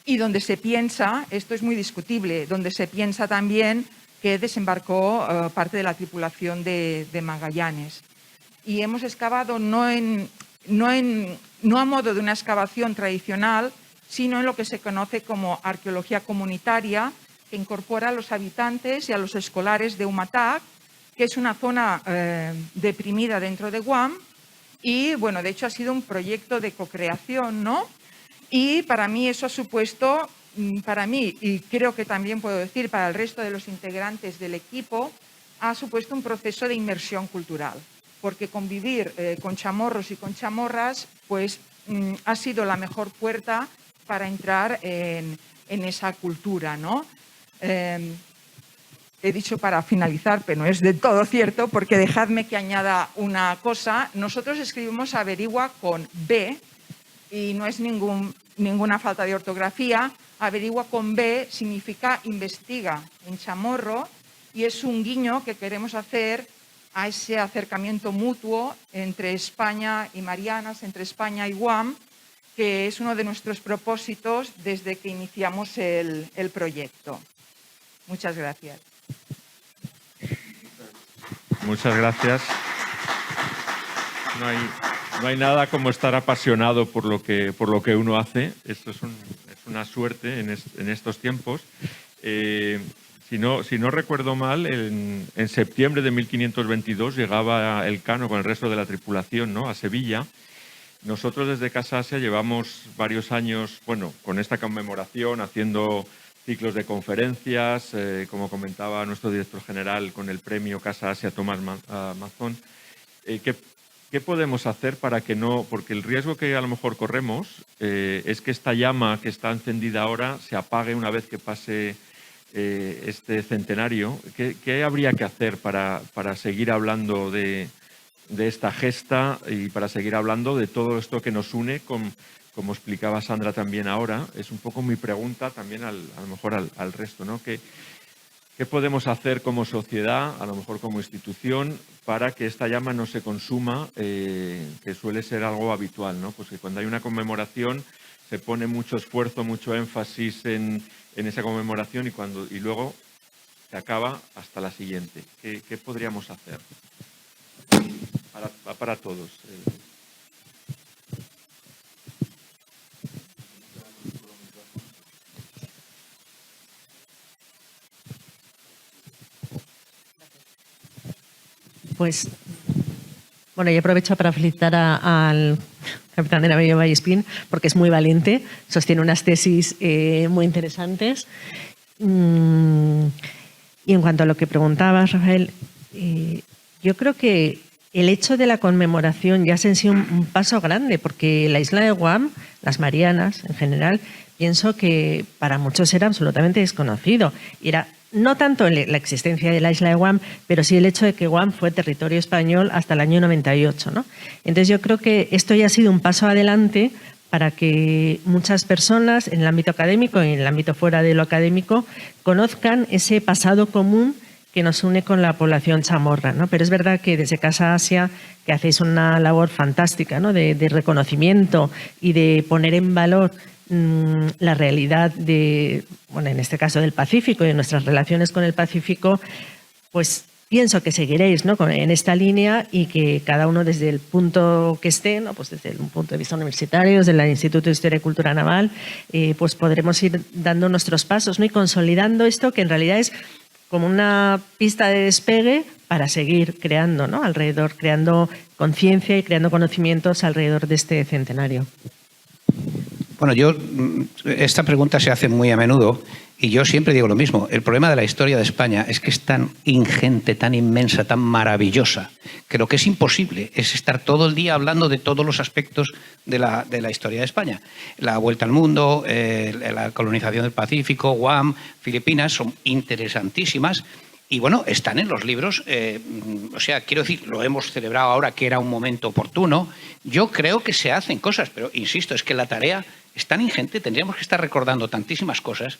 y donde se piensa, esto es muy discutible, donde se piensa también que desembarcó parte de la tripulación de Magallanes. Y hemos excavado no a modo de una excavación tradicional, sino en lo que se conoce como arqueología comunitaria, que incorpora a los habitantes y a los escolares de Umatac, que es una zona deprimida dentro de Guam, y bueno, de hecho ha sido un proyecto de cocreación, ¿no? Y para mí eso ha supuesto, para mí, y creo que también puedo decir para el resto de los integrantes del equipo, ha supuesto un proceso de inmersión cultural, porque convivir con chamorros y con chamorras pues, ha sido la mejor puerta para entrar en esa cultura, ¿no? He dicho para finalizar, pero no es del todo cierto, porque dejadme que añada una cosa. Nosotros escribimos averigua con B, y no es ninguna falta de ortografía. Averigua con B significa investiga en chamorro, y es un guiño que queremos hacer a ese acercamiento mutuo entre España y Marianas, entre España y Guam, que es uno de nuestros propósitos desde que iniciamos el proyecto. Muchas gracias. Muchas gracias. No hay nada como estar apasionado por lo que uno hace. Esto es una suerte en estos tiempos. Si no recuerdo mal, en septiembre de 1522 llegaba Elcano con el resto de la tripulación, ¿no?, a Sevilla. Nosotros desde Casa Asia llevamos varios años, bueno, con esta conmemoración, haciendo ciclos de conferencias, como comentaba nuestro director general, con el premio Casa Asia Tomás Mazón. ¿Qué podemos hacer para que no...? Porque el riesgo que a lo mejor corremos es que esta llama que está encendida ahora se apague una vez que pase este centenario. ¿Qué habría que hacer para seguir hablando de de esta gesta y para seguir hablando de todo esto que nos une, como explicaba Sandra también ahora. Es un poco mi pregunta también a lo mejor al resto, ¿no? ¿Qué podemos hacer como sociedad, a lo mejor como institución, para que esta llama no se consuma, que suele ser algo habitual, ¿no? Pues que cuando hay una conmemoración se pone mucho esfuerzo, mucho énfasis en esa conmemoración y luego se acaba hasta la siguiente. ¿Qué podríamos hacer? Para todos. Pues, bueno, yo aprovecho para felicitar al capitán de navío Vallespín porque es muy valiente, sostiene unas tesis muy interesantes. Y en cuanto a lo que preguntabas, Rafael, yo creo que el hecho de la conmemoración ya se en sí un paso grande, porque la isla de Guam, las Marianas en general, pienso que para muchos era absolutamente desconocido. Era no tanto la existencia de la isla de Guam, pero sí el hecho de que Guam fue territorio español hasta el año 98, ¿no? Entonces yo creo que esto ya ha sido un paso adelante para que muchas personas en el ámbito académico y en el ámbito fuera de lo académico conozcan ese pasado común que nos une con la población chamorra, ¿no? Pero es verdad que desde Casa Asia, que hacéis una labor fantástica, ¿no? de reconocimiento y de poner en valor la realidad de, bueno, en este caso del Pacífico y de nuestras relaciones con el Pacífico, pues pienso que seguiréis, ¿no? en esta línea y que cada uno desde el punto que esté, ¿no? Pues desde un punto de vista universitario, desde el Instituto de Historia y Cultura Naval, pues podremos ir dando nuestros pasos, ¿no? Y consolidando esto que en realidad es como una pista de despegue para seguir creando, ¿no? Alrededor, creando conciencia y creando conocimientos alrededor de este centenario. Bueno, esta pregunta se hace muy a menudo y yo siempre digo lo mismo. El problema de la historia de España es que es tan ingente, tan inmensa, tan maravillosa, que lo que es imposible es estar todo el día hablando de todos los aspectos de la historia de España. La vuelta al mundo, la colonización del Pacífico, Guam, Filipinas, son interesantísimas. Y bueno, están en los libros, o sea, quiero decir, lo hemos celebrado ahora que era un momento oportuno. Yo creo que se hacen cosas, pero insisto, es que la tarea es tan ingente, tendríamos que estar recordando tantísimas cosas.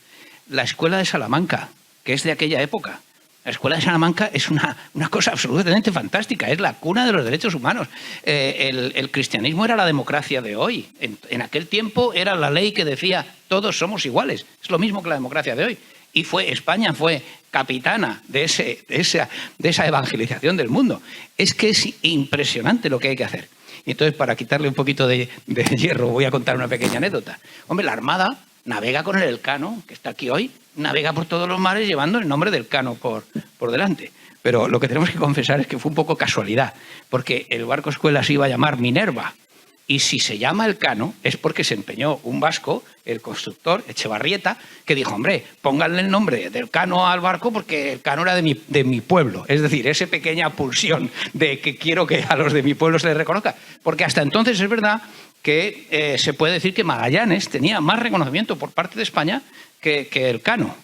La Escuela de Salamanca, que es de aquella época. La Escuela de Salamanca es una cosa absolutamente fantástica, es la cuna de los derechos humanos. El cristianismo era la democracia de hoy. En aquel tiempo era la ley que decía todos somos iguales. Es lo mismo que la democracia de hoy. Y España fue capitana de esa evangelización del mundo. Es que es impresionante lo que hay que hacer. Y entonces, para quitarle un poquito de hierro, voy a contar una pequeña anécdota. Hombre, la Armada navega con el Elcano, que está aquí hoy, navega por todos los mares llevando el nombre del Elcano por delante. Pero lo que tenemos que confesar es que fue un poco casualidad, porque el barco escuela se iba a llamar Minerva. Y si se llama Elcano es porque se empeñó un vasco, el constructor Echevarrieta, que dijo, hombre, pónganle el nombre del Elcano al barco porque Elcano era de mi pueblo. Es decir, esa pequeña pulsión de que quiero que a los de mi pueblo se les reconozca. Porque hasta entonces es verdad que se puede decir que Magallanes tenía más reconocimiento por parte de España que Elcano.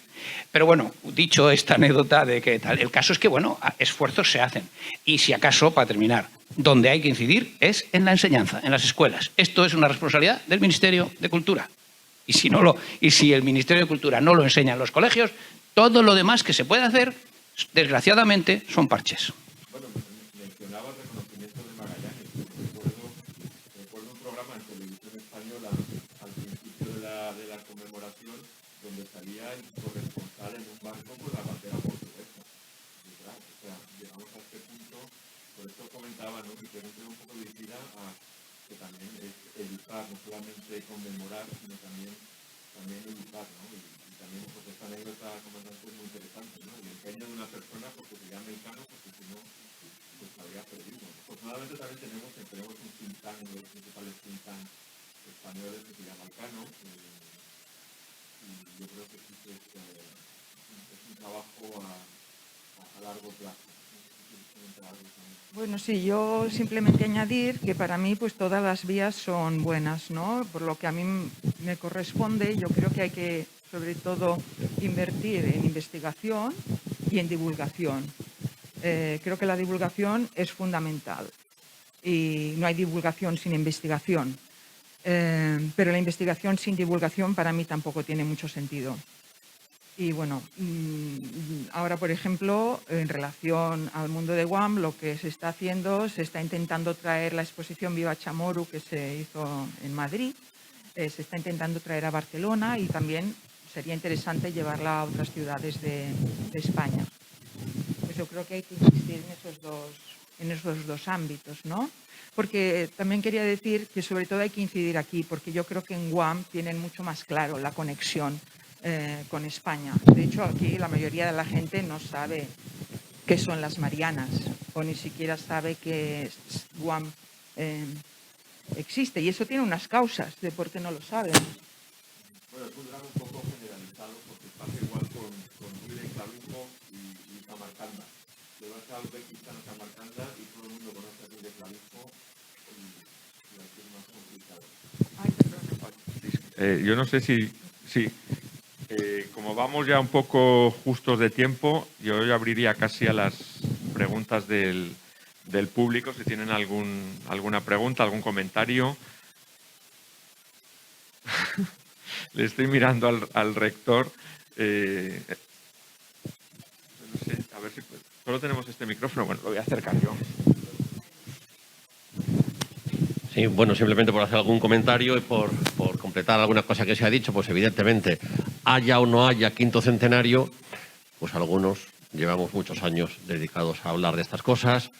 Pero bueno, dicho esta anécdota de que tal, el caso es que, bueno, esfuerzos se hacen. Y si acaso, para terminar, donde hay que incidir es en la enseñanza, en las escuelas. Esto es una responsabilidad del Ministerio de Cultura. Y si el Ministerio de Cultura no lo enseña en los colegios, todo lo demás que se puede hacer, desgraciadamente, son parches. Bueno, mencionaba el reconocimiento de Magallanes. Recuerdo un programa en televisión española al principio de la conmemoración donde salía el corresponsal en un barco con la bandera portuguesa. O sea, llegamos a este punto, por eso comentaba, ¿no? Que tenemos que ser un poco dirigida a que también es educar, no solamente conmemorar, sino también educar, ¿no? Y también pues esta anécdota, comandante, es muy interesante, ¿no? El empeño de una persona porque se llama Elcano, porque si no, pues habría perdido. Afortunadamente también tenemos un think tank, uno de los principales think tank españoles que se llama Elcano, y yo creo que sí que es un trabajo a largo plazo. Bueno, sí, yo simplemente añadir que para mí pues todas las vías son buenas, ¿no? Por lo que a mí me corresponde, yo creo que hay que sobre todo invertir en investigación y en divulgación. Creo que la divulgación es fundamental. y no hay divulgación sin investigación. Pero la investigación sin divulgación para mí tampoco tiene mucho sentido. Y bueno, ahora, por ejemplo, en relación al mundo de Guam, lo que se está haciendo, se está intentando traer la exposición Viva Chamorro que se hizo en Madrid, se está intentando traer a Barcelona y también sería interesante llevarla a otras ciudades de España. Pues yo creo que hay que insistir en esos dos ámbitos, ¿no? Porque también quería decir que sobre todo hay que incidir aquí, porque yo creo que en Guam tienen mucho más claro la conexión con España. De hecho, aquí la mayoría de la gente no sabe qué son las Marianas o ni siquiera sabe que Guam existe. Y eso tiene unas causas de por qué no lo saben. Bueno, es un drama un poco generalizado porque pasa igual con Huila y Clavijo y Samarcanda. Te vas a Uzbekistán o Samarcanda y todo el mundo conoce a Huila y Clavijo y aquí es más complicado. Ay, perdón. Yo no sé si como vamos ya un poco justos de tiempo, yo ya abriría casi a las preguntas del público, si tienen alguna pregunta, algún comentario. Le estoy mirando al rector. No sé, a ver si solo tenemos este micrófono. Bueno, lo voy a acercar yo. Sí, bueno, simplemente por hacer algún comentario y por completar alguna cosa que se ha dicho, pues evidentemente, haya o no haya quinto centenario, pues algunos llevamos muchos años dedicados a hablar de estas cosas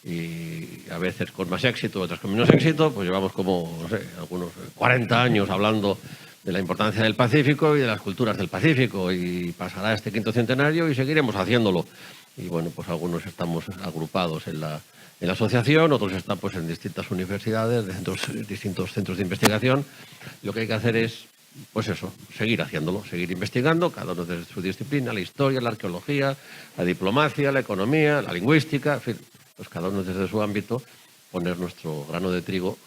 y a veces con más éxito, otras con menos éxito, pues llevamos como, no sé, algunos 40 años hablando de la importancia del Pacífico y de las culturas del Pacífico, y pasará este quinto centenario y seguiremos haciéndolo. Y bueno, pues algunos estamos agrupados en la asociación, otros están pues en distintas universidades, distintos centros de investigación. Lo que hay que hacer es, pues eso, seguir haciéndolo, seguir investigando, cada uno desde su disciplina, la historia, la arqueología, la diplomacia, la economía, la lingüística, en fin, pues cada uno desde su ámbito, poner nuestro grano de trigo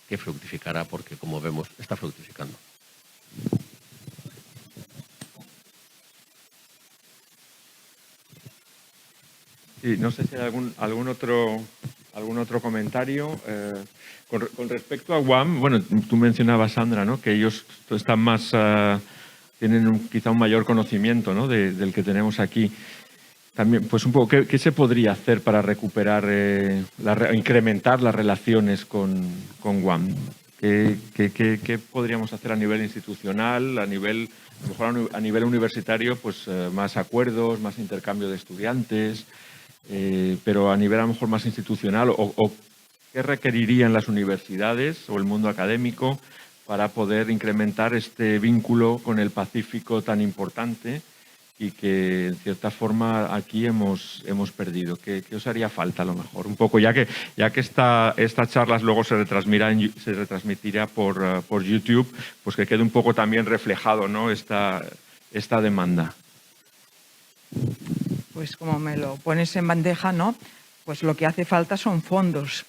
que fructificará, porque como vemos, está fructificando. Sí, no sé si hay algún otro comentario. Con respecto a Guam, bueno, tú mencionabas, Sandra, ¿no?, que ellos están más, tienen quizá un mayor conocimiento, ¿no?, del que tenemos aquí. También, pues un poco, ¿qué se podría hacer para recuperar, incrementar las relaciones con Guam? ¿Qué podríamos hacer a nivel institucional, a lo mejor a nivel universitario, pues más acuerdos, más intercambio de estudiantes, pero a nivel a lo mejor más institucional, o qué requerirían las universidades o el mundo académico para poder incrementar este vínculo con el Pacífico tan importante y que en cierta forma aquí hemos perdido? ¿Qué os haría falta a lo mejor? Un poco, ya que estas charlas luego se retransmitirá por YouTube, pues que quede un poco también reflejado, ¿no?, esta demanda. Pues como me lo pones en bandeja, ¿no?, pues lo que hace falta son fondos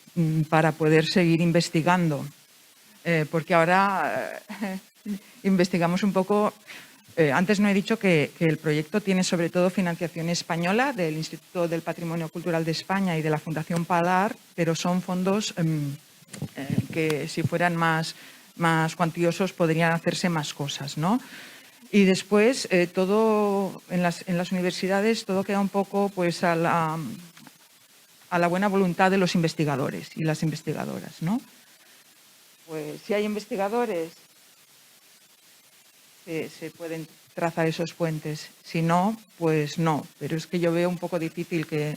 para poder seguir investigando. Porque ahora investigamos un poco. Antes no he dicho que el proyecto tiene sobre todo financiación española del Instituto del Patrimonio Cultural de España y de la Fundación Palar, pero son fondos que si fueran más cuantiosos podrían hacerse más cosas, ¿no? Y después todo en las universidades todo queda un poco pues a la buena voluntad de los investigadores y las investigadoras, ¿no? Pues si hay investigadores, se pueden trazar esos puentes. Si no, pues no. Pero es que yo veo un poco difícil que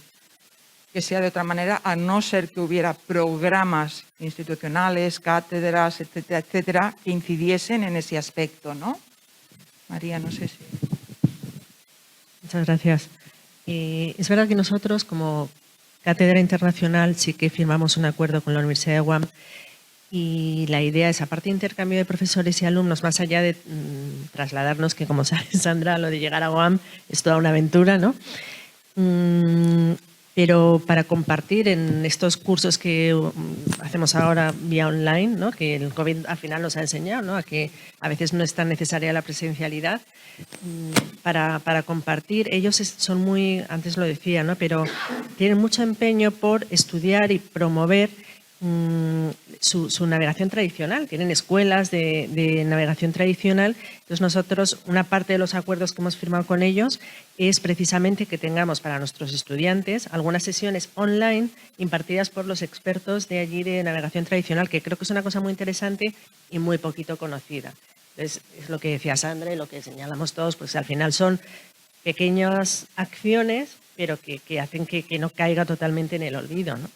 sea de otra manera, a no ser que hubiera programas institucionales, cátedras, etcétera, etcétera, que incidiesen en ese aspecto, ¿no? María, no sé si... Muchas gracias. Es verdad que nosotros, como Cátedra Internacional, sí que firmamos un acuerdo con la Universidad de Guam. Y la idea es, aparte de intercambio de profesores y alumnos, más allá de trasladarnos, que como sabe Sandra, lo de llegar a Guam es toda una aventura, ¿no? Pero para compartir en estos cursos que hacemos ahora vía online, ¿no?, que el COVID al final nos ha enseñado, ¿no?, a que a veces no es tan necesaria la presencialidad, para compartir. Ellos son muy, antes lo decía, ¿no?, pero tienen mucho empeño por estudiar y promover su navegación tradicional. Tienen escuelas de navegación tradicional. Entonces nosotros, una parte de los acuerdos que hemos firmado con ellos es precisamente que tengamos para nuestros estudiantes algunas sesiones online impartidas por los expertos de allí de navegación tradicional, que creo que es una cosa muy interesante y muy poquito conocida. Entonces, es lo que decía Sandra y lo que señalamos todos, pues al final son pequeñas acciones, pero que hacen que no caiga totalmente en el olvido, ¿no?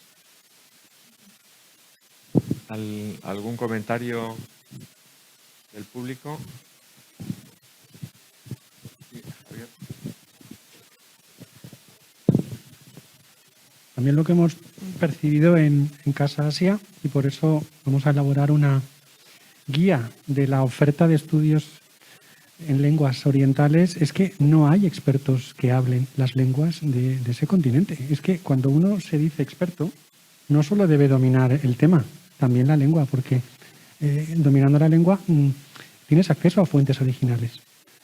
¿Algún comentario del público? Sí, Javier. También lo que hemos percibido en Casa Asia, y por eso vamos a elaborar una guía de la oferta de estudios en lenguas orientales, es que no hay expertos que hablen las lenguas de ese continente. Es que cuando uno se dice experto, no solo debe dominar el tema, también la lengua, porque dominando la lengua tienes acceso a fuentes originales.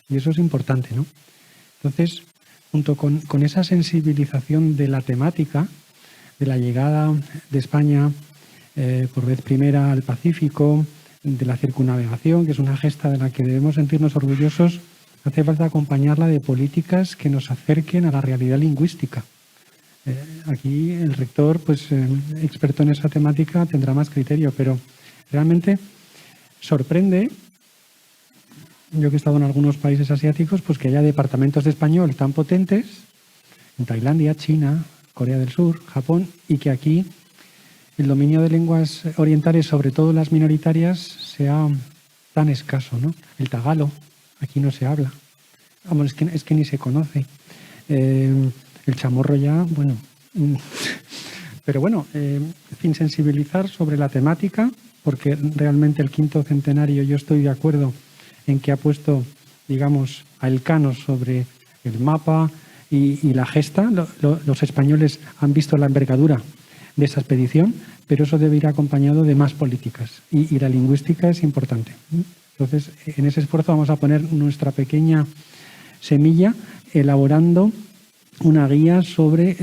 Y eso es importante, ¿no? Entonces, junto con esa sensibilización de la temática, de la llegada de España por vez primera al Pacífico, de la circunnavegación, que es una gesta de la que debemos sentirnos orgullosos, hace falta acompañarla de políticas que nos acerquen a la realidad lingüística. Aquí el rector, pues experto en esa temática, tendrá más criterio, pero realmente sorprende, yo que he estado en algunos países asiáticos, pues que haya departamentos de español tan potentes, en Tailandia, China, Corea del Sur, Japón, y que aquí el dominio de lenguas orientales, sobre todo las minoritarias, sea tan escaso, ¿no? El tagalo, aquí no se habla. Vamos, es que ni se conoce. El chamorro ya, bueno. Pero bueno, en fin, sensibilizar sobre la temática, porque realmente el quinto centenario yo estoy de acuerdo en que ha puesto, digamos, a Elcano sobre el mapa y la gesta. Los españoles han visto la envergadura de esa expedición, pero eso debe ir acompañado de más políticas y la lingüística es importante. Entonces, en ese esfuerzo vamos a poner nuestra pequeña semilla elaborando una guía sobre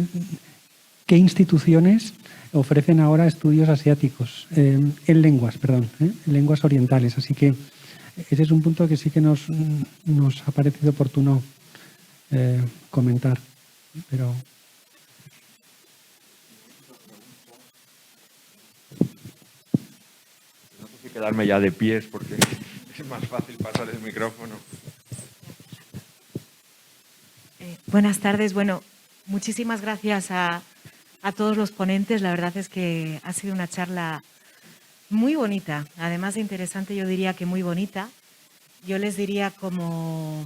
qué instituciones ofrecen ahora estudios asiáticos, en lenguas orientales. Así que ese es un punto que sí que nos ha parecido oportuno comentar. Pero No sé si quedarme ya de pies porque es más fácil pasar el micrófono. Buenas tardes. Bueno, muchísimas gracias a todos los ponentes. La verdad es que ha sido una charla muy bonita, además de interesante, yo diría que muy bonita. Yo les diría como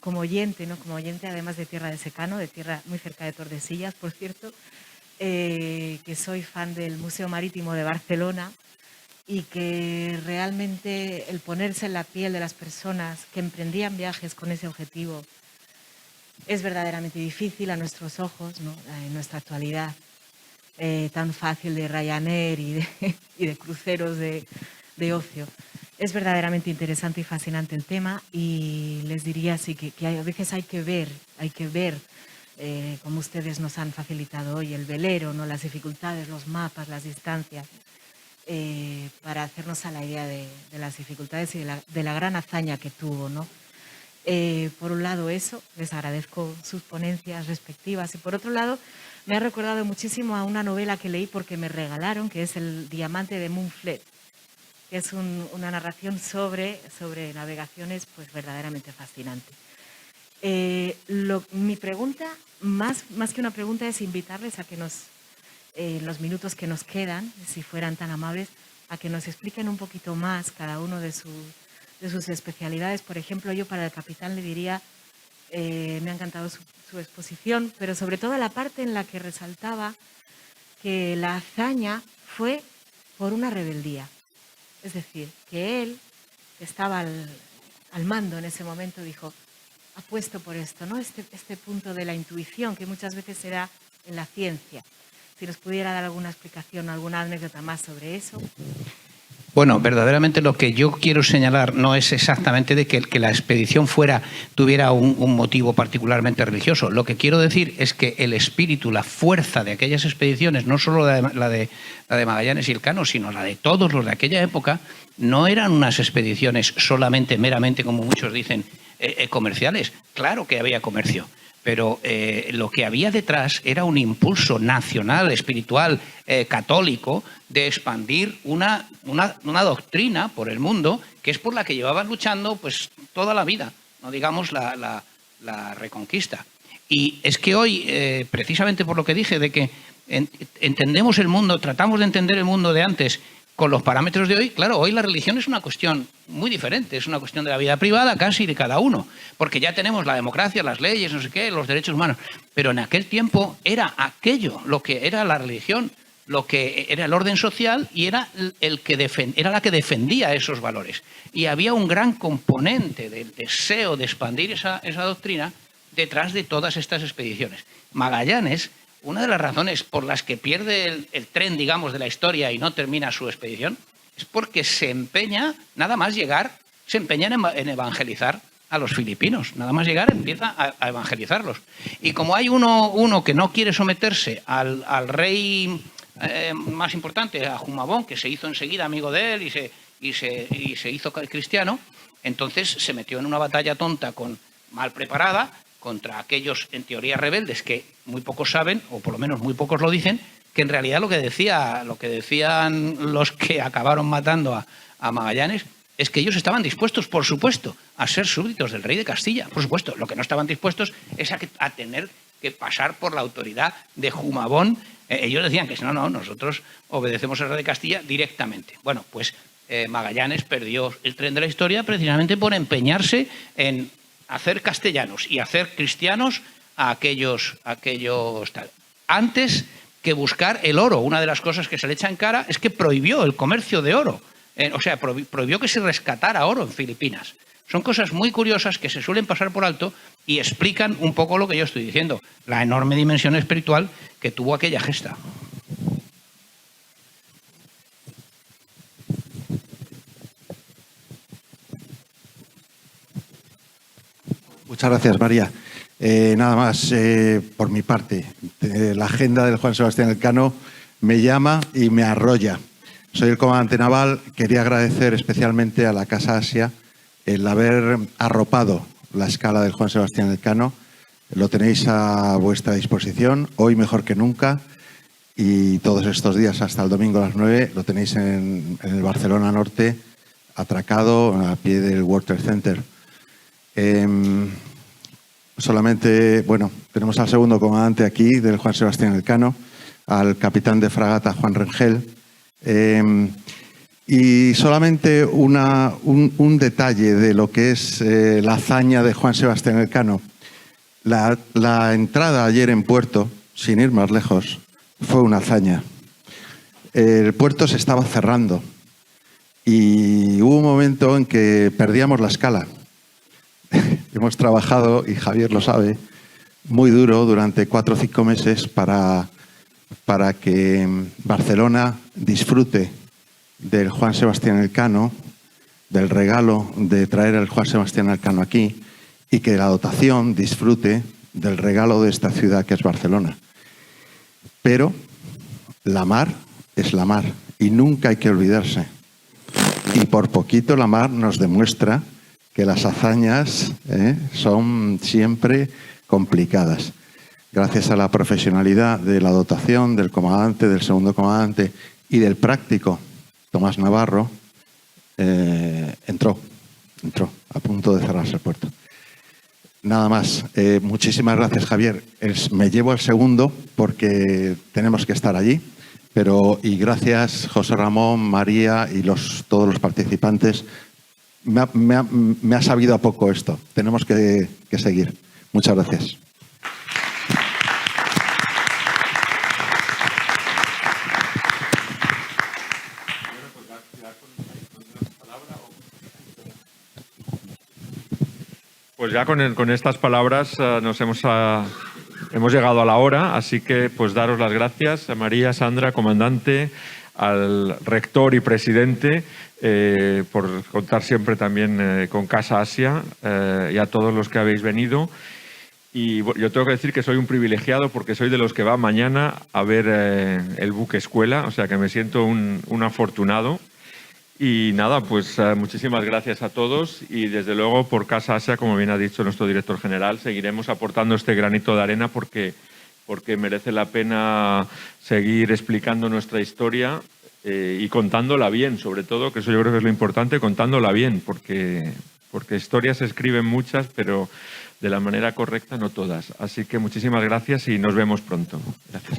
oyente, ¿no? Como oyente además de Tierra de Secano, de tierra muy cerca de Tordesillas, por cierto, que soy fan del Museo Marítimo de Barcelona y que realmente el ponerse en la piel de las personas que emprendían viajes con ese objetivo es verdaderamente difícil a nuestros ojos, ¿no? En nuestra actualidad tan fácil de Ryanair y de cruceros de ocio. Es verdaderamente interesante y fascinante el tema y les diría así que a veces hay que ver como ustedes nos han facilitado hoy, el velero, ¿no? Las dificultades, los mapas, las distancias, para hacernos a la idea de las dificultades y de la gran hazaña que tuvo, ¿no? Por un lado eso, les agradezco sus ponencias respectivas y por otro lado me ha recordado muchísimo a una novela que leí porque me regalaron, que es El diamante de Moonfleet, que es una narración sobre navegaciones pues verdaderamente fascinante. Mi pregunta, más que una pregunta, es invitarles a que en los minutos que nos quedan, si fueran tan amables, a que nos expliquen un poquito más cada uno de sus especialidades. Por ejemplo, yo para el capitán le diría, me ha encantado su exposición, pero sobre todo la parte en la que resaltaba que la hazaña fue por una rebeldía. Es decir, que él, que estaba al mando en ese momento, dijo, apuesto por esto, ¿no? Este punto de la intuición que muchas veces se da en la ciencia. Si nos pudiera dar alguna explicación o alguna anécdota más sobre eso. Bueno, verdaderamente lo que yo quiero señalar no es exactamente de que la expedición tuviera un motivo particularmente religioso. Lo que quiero decir es que el espíritu, la fuerza de aquellas expediciones, no solo la de Magallanes y Elcano, sino la de todos los de aquella época, no eran unas expediciones solamente, meramente, como muchos dicen, comerciales. Claro que había comercio, pero lo que había detrás era un impulso nacional, espiritual, católico, de expandir una doctrina por el mundo, que es por la que llevaban luchando pues toda la vida, no digamos la reconquista. Y es que hoy, precisamente por lo que dije, de que entendemos el mundo, tratamos de entender el mundo de antes con los parámetros de hoy, claro, hoy la religión es una cuestión muy diferente, es una cuestión de la vida privada casi de cada uno, porque ya tenemos la democracia, las leyes, no sé qué, los derechos humanos, pero en aquel tiempo era aquello, lo que era la religión, lo que era el orden social y era la que defendía esos valores. Y había un gran componente del deseo de expandir esa doctrina detrás de todas estas expediciones. Magallanes, una de las razones por las que pierde el tren, digamos, de la historia y no termina su expedición, es porque se empeña, nada más llegar, se empeña en evangelizar a los filipinos. Nada más llegar empieza a evangelizarlos. Y como hay uno que no quiere someterse al rey más importante, a Humabón, que se hizo enseguida amigo de él y se hizo cristiano, entonces se metió en una batalla tonta, mal preparada, contra aquellos, en teoría, rebeldes que muy pocos saben, o por lo menos muy pocos lo dicen, que en realidad lo que decían los que acabaron matando a Magallanes es que ellos estaban dispuestos, por supuesto, a ser súbditos del rey de Castilla. Por supuesto, lo que no estaban dispuestos es a tener que pasar por la autoridad de Humabón. Ellos decían que no, nosotros obedecemos al rey de Castilla directamente. Bueno, pues Magallanes perdió el tren de la historia precisamente por empeñarse en hacer castellanos y hacer cristianos a aquellos tal. Antes que buscar el oro. Una de las cosas que se le echa en cara es que prohibió el comercio de oro. Prohibió que se rescatara oro en Filipinas. Son cosas muy curiosas que se suelen pasar por alto y explican un poco lo que yo estoy diciendo, la enorme dimensión espiritual que tuvo aquella gesta. Muchas gracias, María. Nada más, por mi parte, la agenda del Juan Sebastián Elcano me llama y me arrolla. Soy el comandante naval. Quería agradecer especialmente a la Casa Asia el haber arropado la escala del Juan Sebastián Elcano. Lo tenéis a vuestra disposición, hoy mejor que nunca, y todos estos días hasta el domingo a las 9 lo tenéis en el Barcelona Norte, atracado a pie del World Trade Center. Solamente, tenemos al segundo comandante aquí del Juan Sebastián Elcano, al capitán de fragata Juan Rengel, y solamente un detalle de lo que es la hazaña de Juan Sebastián Elcano. La entrada ayer en puerto, sin ir más lejos, fue una hazaña. El puerto se estaba cerrando y hubo un momento en que perdíamos la escala. Hemos trabajado, y Javier lo sabe, muy duro durante 4 o 5 meses para que Barcelona disfrute del Juan Sebastián Elcano, del regalo de traer el Juan Sebastián Elcano aquí, y que la dotación disfrute del regalo de esta ciudad que es Barcelona. Pero la mar es la mar y nunca hay que olvidarse. Y por poquito la mar nos demuestra que las hazañas son siempre complicadas. Gracias a la profesionalidad de la dotación, del comandante, del segundo comandante y del práctico Tomás Navarro, entró a punto de cerrarse el puerto. Nada más. Muchísimas gracias, Javier. Me llevo el segundo porque tenemos que estar allí. Y gracias, José Ramón, María y todos los participantes. Me ha sabido a poco esto. Tenemos que seguir. Muchas gracias. Pues ya con estas palabras hemos llegado a la hora, así que pues daros las gracias a María, Sandra, comandante, al rector y presidente por contar siempre también con Casa Asia y a todos los que habéis venido. Y yo tengo que decir que soy un privilegiado porque soy de los que va mañana a ver el buque escuela, o sea que me siento un afortunado. Y nada, pues muchísimas gracias a todos y desde luego por Casa Asia, como bien ha dicho nuestro director general, seguiremos aportando este granito de arena porque merece la pena seguir explicando nuestra historia y contándola bien, sobre todo, que eso yo creo que es lo importante, contándola bien, porque historias se escriben muchas, pero de la manera correcta no todas. Así que muchísimas gracias y nos vemos pronto. Gracias.